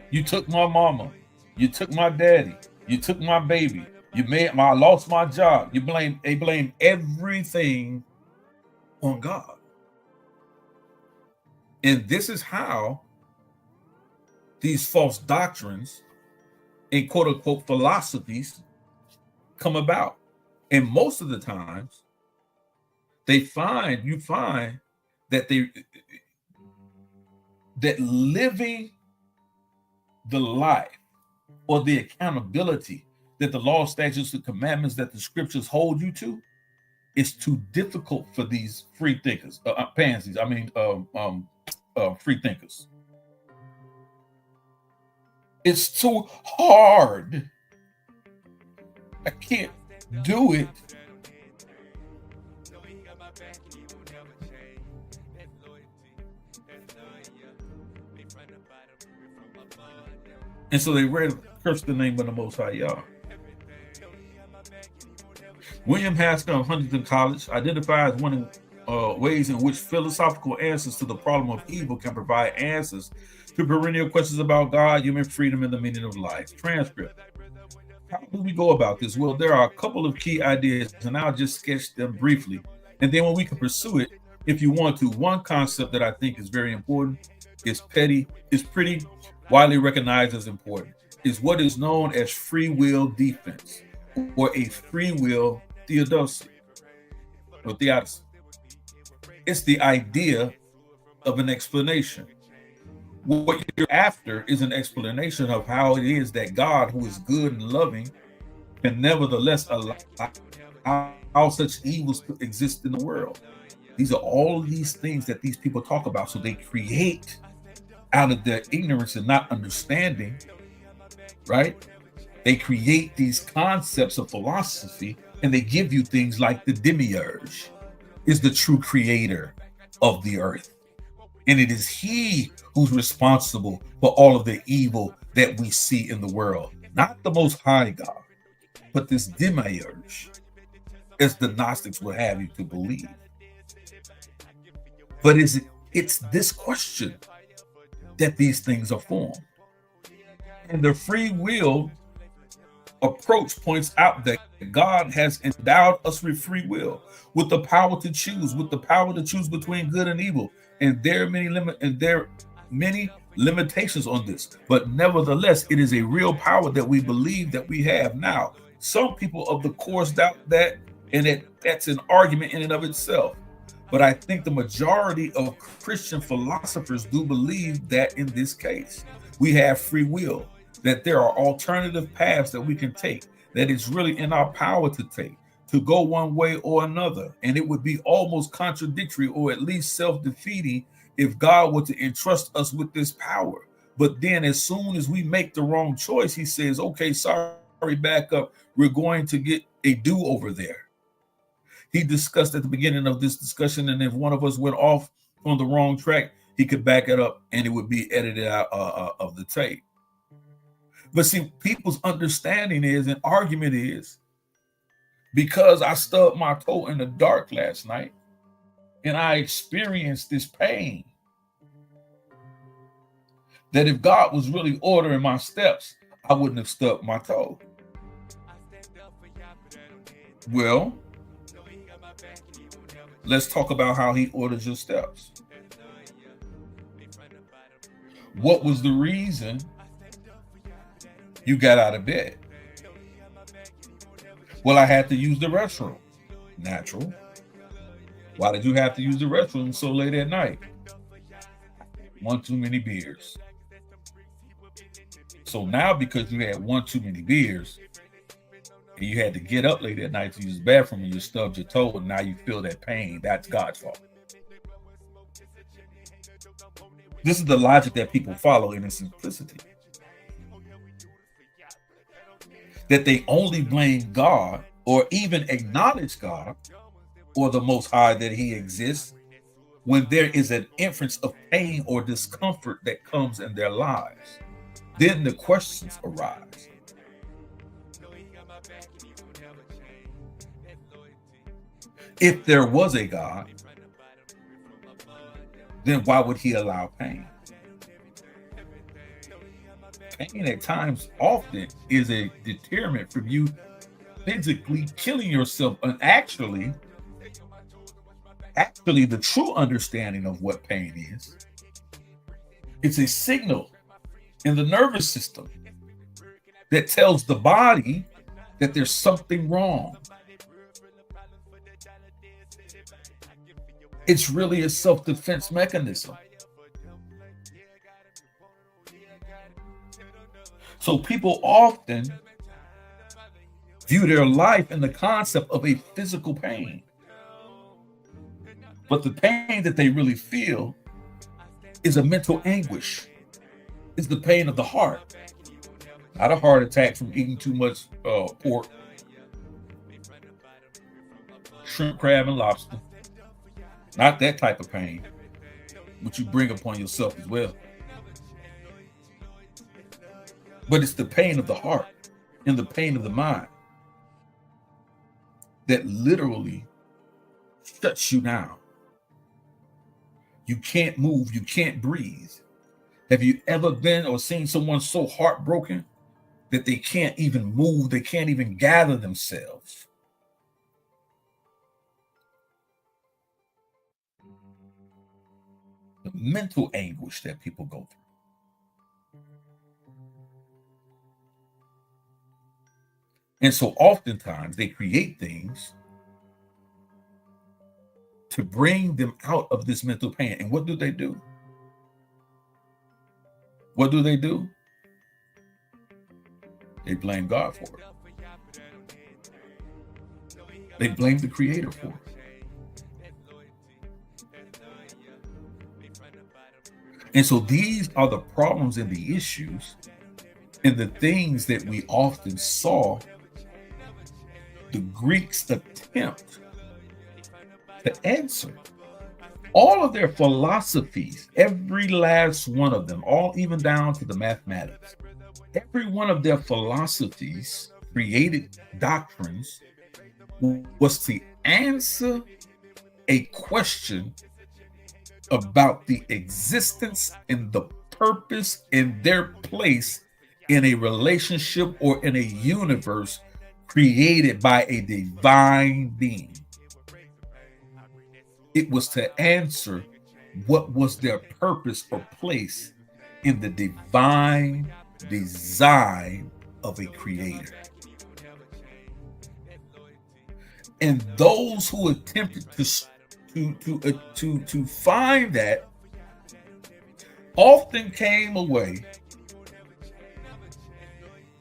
You took my mama, you took my daddy, you took my baby, I lost my job. They blame everything on God. And this is how these false doctrines and quote unquote philosophies come about. And most of the times you find that that living the life or the accountability that the law, statutes, and commandments that the scriptures hold you to is too difficult for these free thinkers, free thinkers. It's too hard. I can't do it. And so they read, curse the name of the Most High Yah. William Hasker of Huntington College identifies one of ways in which philosophical answers to the problem of evil can provide answers to perennial questions about God, human freedom, and the meaning of life. Transcript. How do we go about this? Well, there are a couple of key ideas, and I'll just sketch them briefly. And then when we can pursue it, if you want to, one concept that I think is very important is pretty widely recognized as important, is what is known as free will defense or a free will theodicy or theodicy. It's the idea of an explanation. What you're after is an explanation of how it is that God, who is good and loving, can nevertheless allow such evils to exist in the world. These are all these things that these people talk about. So they create out of their ignorance and not understanding, right? They create these concepts of philosophy and they give you things like the demiurge is the true creator of the earth. And it is he who's responsible for all of the evil that we see in the world. Not the Most High God, but this demiurge, as the Gnostics would have you to believe. But it's this question that these things are formed. And the free will approach points out that God has endowed us with free will, with the power to choose, between good and evil. And there are many limitations on this. But nevertheless, it is a real power that we believe that we have. Now, some people of the course doubt that, and that's an argument in and of itself. But I think the majority of Christian philosophers do believe that in this case, we have free will, that there are alternative paths that we can take, that it's really in our power to take, to go one way or another. And it would be almost contradictory or at least self-defeating if God were to entrust us with this power. But then as soon as we make the wrong choice, he says, okay, sorry, back up. We're going to get a do-over there. He discussed at the beginning of this discussion, and if one of us went off on the wrong track, he could back it up and it would be edited out of the tape. But see, people's understanding is, and argument is, because I stubbed my toe in the dark last night and I experienced this pain, that if God was really ordering my steps, I wouldn't have stubbed my toe. Well, let's talk about how he orders your steps. What was the reason you got out of bed? Well, I had to use the restroom. Natural. Why did you have to use the restroom so late at night? One too many beers. So now, because you had one too many beers and you had to get up late at night to use the bathroom and you stubbed your toe and now you feel that pain, that's God's fault. This is the logic that people follow in its simplicity. That they only blame God or even acknowledge God or the Most High that he exists when there is an inference of pain or discomfort that comes in their lives. Then the questions arise. If there was a God, then why would he allow pain? Pain at times often is a deterrent from you physically killing yourself. And actually the true understanding of what pain is, it's a signal in the nervous system that tells the body that there's something wrong. It's really a self-defense mechanism. So people often view their life in the concept of a physical pain. But the pain that they really feel is a mental anguish. It's the pain of the heart. Not a heart attack from eating too much pork, shrimp, crab, and lobster. Not that type of pain, which you bring upon yourself as well. But it's the pain of the heart and the pain of the mind that literally shuts you down. You can't move, you can't breathe. Have you ever been or seen someone so heartbroken that they can't even move, they can't even gather themselves? mental anguish that people go through. And so oftentimes they create things to bring them out of this mental pain. And what do they do? What do? They blame God for it. They blame the Creator for it. And so these are the problems and the issues and the things that we often saw the Greeks attempt to answer. All of their philosophies, every last one of them, all even down to the mathematics, every one of their philosophies, created doctrines, was to answer a question about the existence and the purpose and their place in a relationship or in a universe created by a divine being. It was to answer what was their purpose or place in the divine design of a creator. And those who attempted to find that often came away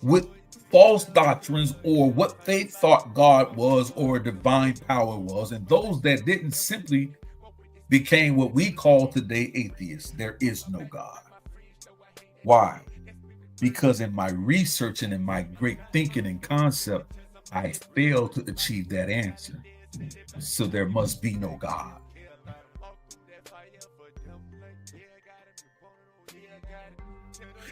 with false doctrines or what they thought God was or a divine power was. And those that didn't simply became what we call today atheists. There is no God. Why? Because in my research and in my great thinking and concept, I failed to achieve that answer. So there must be no God.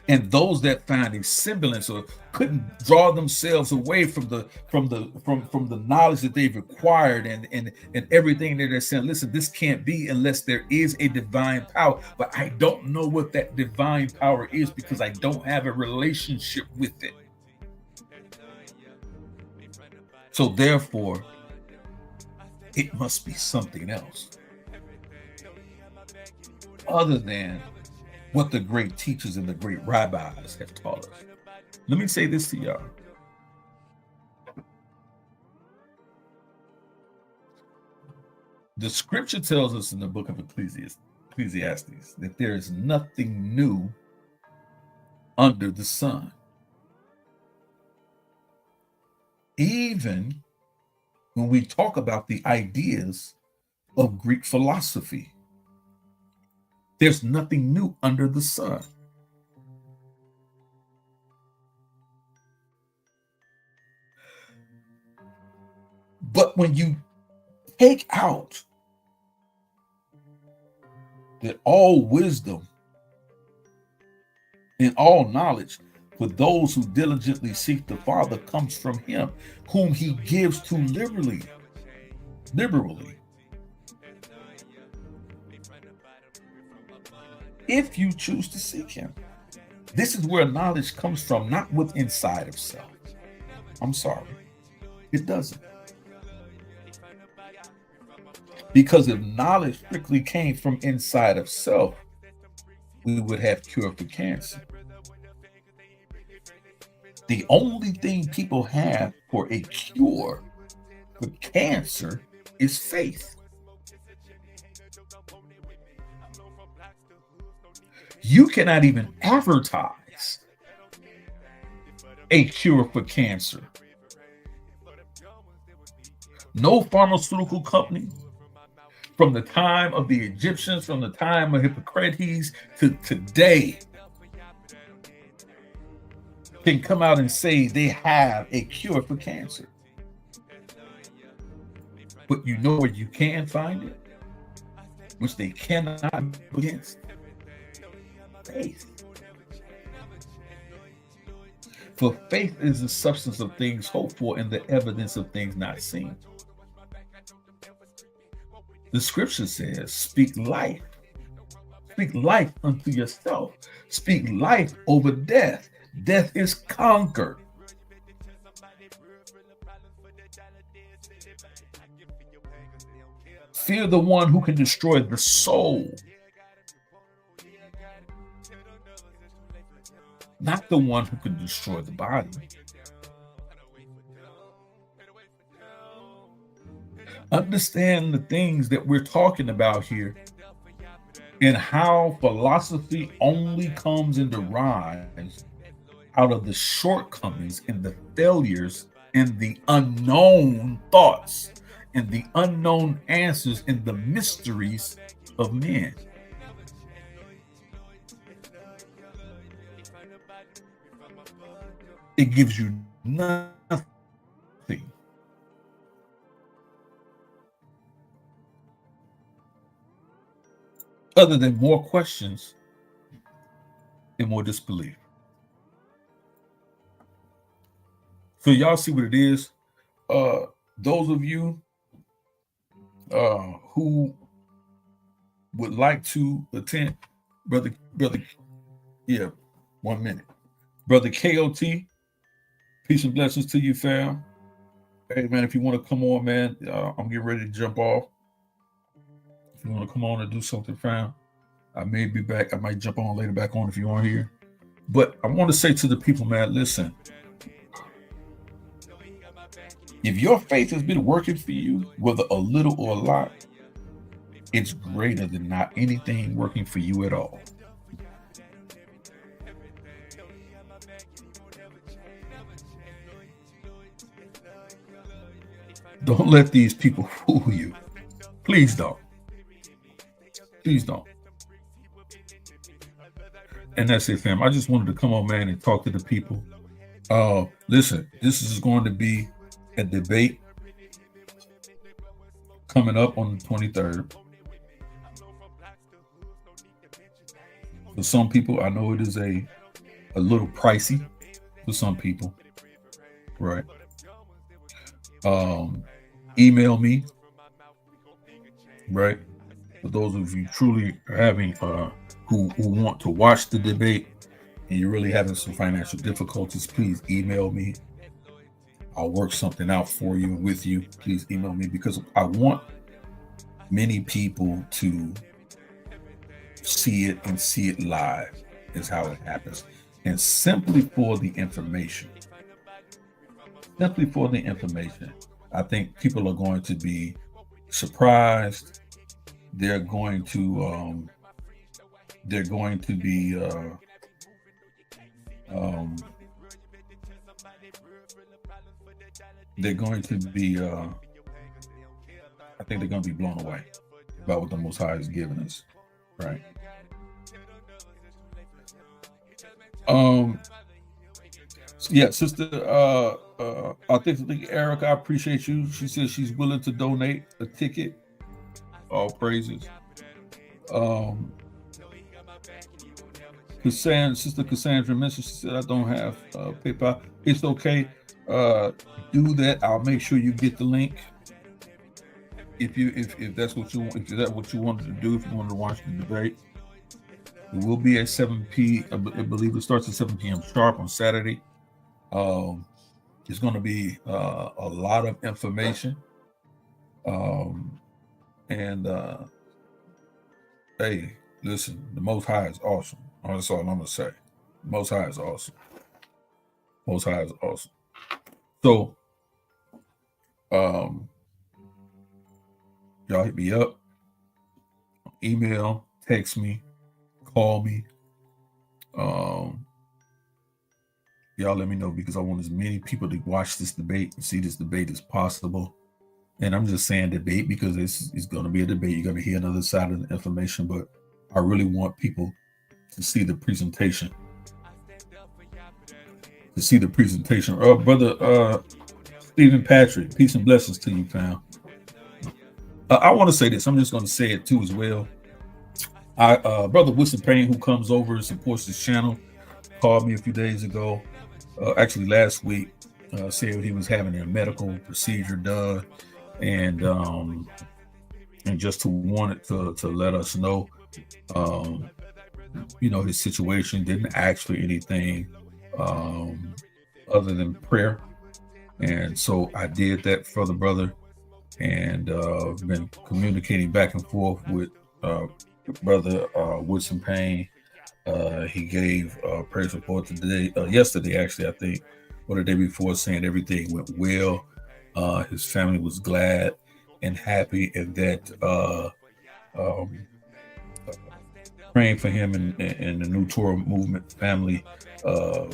And those that found a semblance or couldn't draw themselves away from the knowledge that they've acquired and everything that they're saying, listen, this can't be unless there is a divine power. But I don't know what that divine power is because I don't have a relationship with it. So therefore, it must be something else other than what the great teachers and the great rabbis have taught us. Let me say this to y'all. The scripture tells us in the book of Ecclesiastes that there is nothing new under the sun. Even when we talk about the ideas of Greek philosophy, there's nothing new under the sun. But when you take out that all wisdom and all knowledge for those who diligently seek the Father comes from him, whom he gives to liberally. If you choose to seek him. This is where knowledge comes from, not with inside of self. I'm sorry. It doesn't. Because if knowledge strictly came from inside of self, we would have cure for cancer. The only thing people have for a cure for cancer is faith. You cannot even advertise a cure for cancer. No pharmaceutical company from the time of the Egyptians, from the time of Hippocrates to today can come out and say they have a cure for cancer. But you know where you can find it, which they cannot against? Faith. For faith is the substance of things hoped for and the evidence of things not seen. The scripture says, speak life. Speak life unto yourself. Speak life over death. Death is conquered. Fear the one who can destroy the soul not the one who can destroy the body. Understand the things that we're talking about here and how philosophy only comes into rise out of the shortcomings and the failures and the unknown thoughts and the unknown answers and the mysteries of men. It gives you nothing other than more questions and more disbelief. So y'all see what it is. Those of you who would like to attend, brother, yeah, 1 minute, brother KOT, peace and blessings to you, fam. Hey man, if you want to come on, man, I'm getting ready to jump off. If you want to come on and do something, fam, I may be back. I might jump on later back on if you aren't here. But I want to say to the people, man, listen. If your faith has been working for you, whether a little or a lot, it's greater than not anything working for you at all. Don't let these people fool you. Please don't. Please don't. And that's it, fam. I just wanted to come on, man, and talk to the people. Listen, this is going to be a debate coming up on the 23rd. For some people, I know it is a little pricey for some people, right? Email me, right? For those of you truly having who want to watch the debate and you're really having some financial difficulties, please email me. I'll work something out for you, with you. Please email me, because I want many people to see it and see it live is how it happens. And simply for the information, I think people are going to be surprised. They're going to be I think they're going to be blown away about what the Most High is giving us, right? Yeah, sister, I think Erica, I appreciate you. She says she's willing to donate a ticket. All praises. Sister Cassandra mentioned, she said, I don't have PayPal. It's okay. Do that. I'll make sure you get the link. If that's what you want, if that's what you wanted to do, if you wanted to watch the debate, it will be at 7 p.m. I believe it starts at 7 p.m. sharp on Saturday. It's going to be a lot of information. Hey, listen, the Most High is awesome. That's all I'm going to say. The Most High is awesome. Most High is awesome. So, y'all hit me up, email, text me, call me. Y'all let me know, because I want as many people to watch this debate and see this debate as possible. And I'm just saying debate because it's going to be a debate. You're going to hear another side of the information, but I really want people to see the presentation. Brother Stephen Patrick, peace and blessings to you, fam. I want to say this. I'm just going to say it too as well. Brother Wilson Payne, who comes over and supports this channel, called me a few days ago, actually last week, said he was having a medical procedure done, and just wanted to let us know, his situation. Didn't ask for anything other than prayer, and so I did that for the brother, and been communicating back and forth with brother Wilson Payne He gave a praise report today, yesterday actually, I think, or the day before, saying everything went well. His family was glad and happy, and that um, praying for him and the New Torah movement family. Uh,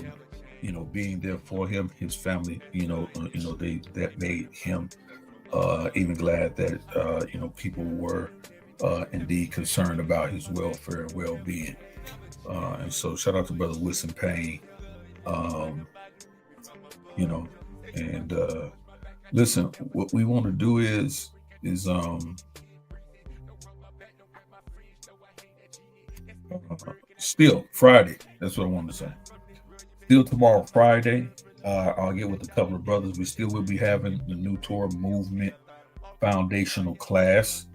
being there for him, his family. They that made him even glad that people were indeed concerned about his welfare and well-being. And so, shout out to Brother Wilson Payne. Um, and listen, what we want to do is still Friday. That's what I wanted to say. Still tomorrow, Friday. I'll get with a couple of brothers. We still will be having the New Torah Movement foundational class.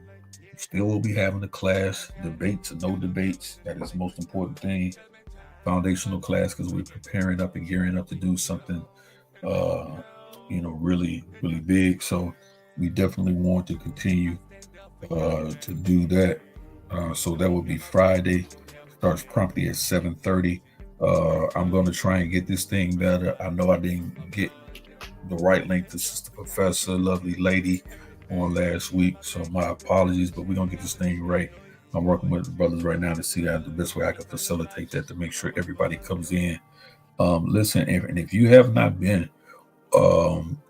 We still will be having the class. Debates or no debates. That is the most important thing. Foundational class, because we're preparing up and gearing up to do something really, really big. So we definitely want to continue to do that. So that will be Friday. Starts promptly at 7:30. I'm going to try and get this thing better. I know I didn't get the right link to Sister Professor, lovely lady, on last week. So my apologies, but we're going to get this thing right. I'm working with the brothers right now to see how the best way I can facilitate that to make sure everybody comes in. Listen, and if you have not been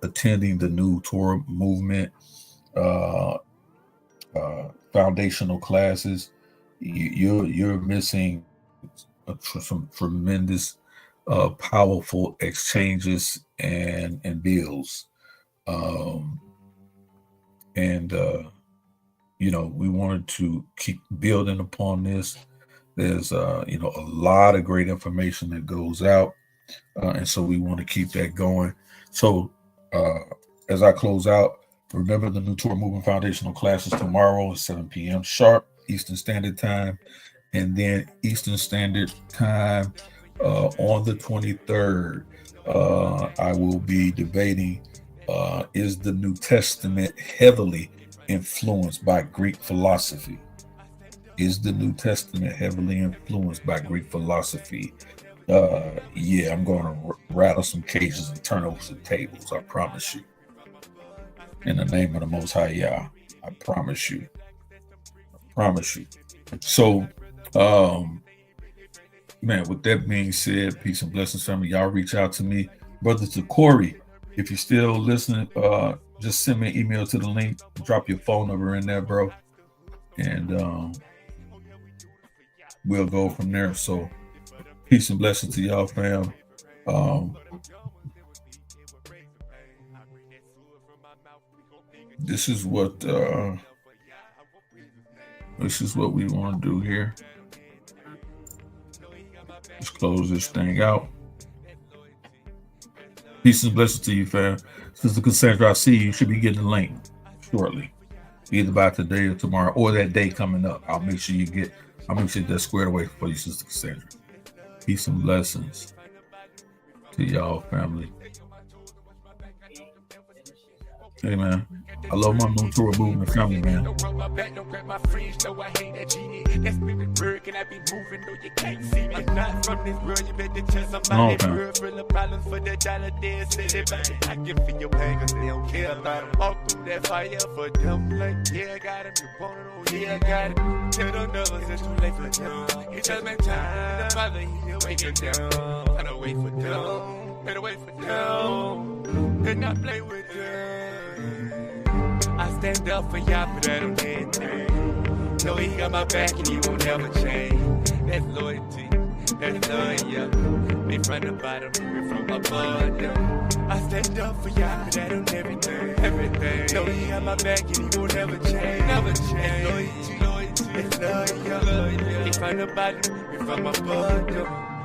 attending the New Torah Movement foundational classes, you're missing some tremendous powerful exchanges and bills. We wanted to keep building upon this. There's a lot of great information that goes out, and so we want to keep that going. So as I close out, remember the New Torah Movement foundational classes tomorrow at 7 p.m. sharp Eastern Standard Time, and then Eastern Standard Time on the 23rd. I will be debating, is the New Testament heavily influenced by Greek philosophy? Is the New Testament heavily influenced by Greek philosophy? I'm going to rattle some cages and turn over some tables. I promise you. In the name of the Most High Yah, I promise you. So, with that being said, peace and blessings, family. Y'all reach out to me, Brother Corey. If you're still listening, just send me an email to the link. Drop your phone number in there, bro, and we'll go from there. So, peace and blessings to y'all, fam. This is what we want to do here. Let's close this thing out. Peace and blessings to you, fam. Sister Cassandra, I see you should be getting the link shortly, either by today or tomorrow, or that day coming up. I'll make sure that's squared away for you, Sister Cassandra. Peace and blessings to y'all, family. Hey, man. I love my New Torah Movement family, man. Don't rub my back, don't grab my fringe, though I hate that genie. That's me the bird, can I be moving, though you can't see me. I'm not from this world, you better tell somebody. Real the problems for the dollar, they'll say they back. I can feel your pain, cause they don't care about them. Walk through that fire for them, like, yeah, I got him. You want it, oh, yeah, I got it. Tell them numbers, it's too late for them. It just make time, the father, he'll wake it down. Gotta wait for them, better wait for them, and not play with them. I stand up for y'all, but I don't dare change. No, he got my back and he won't ever change. That's loyalty, that's love, yeah. Me from the bottom, me from above, yeah. I stand up for y'all, but I don't everything. No, he got my back and he won't ever change. Never change. That's loyalty, that's love, yeah. Me from the bottom, me from above, yeah.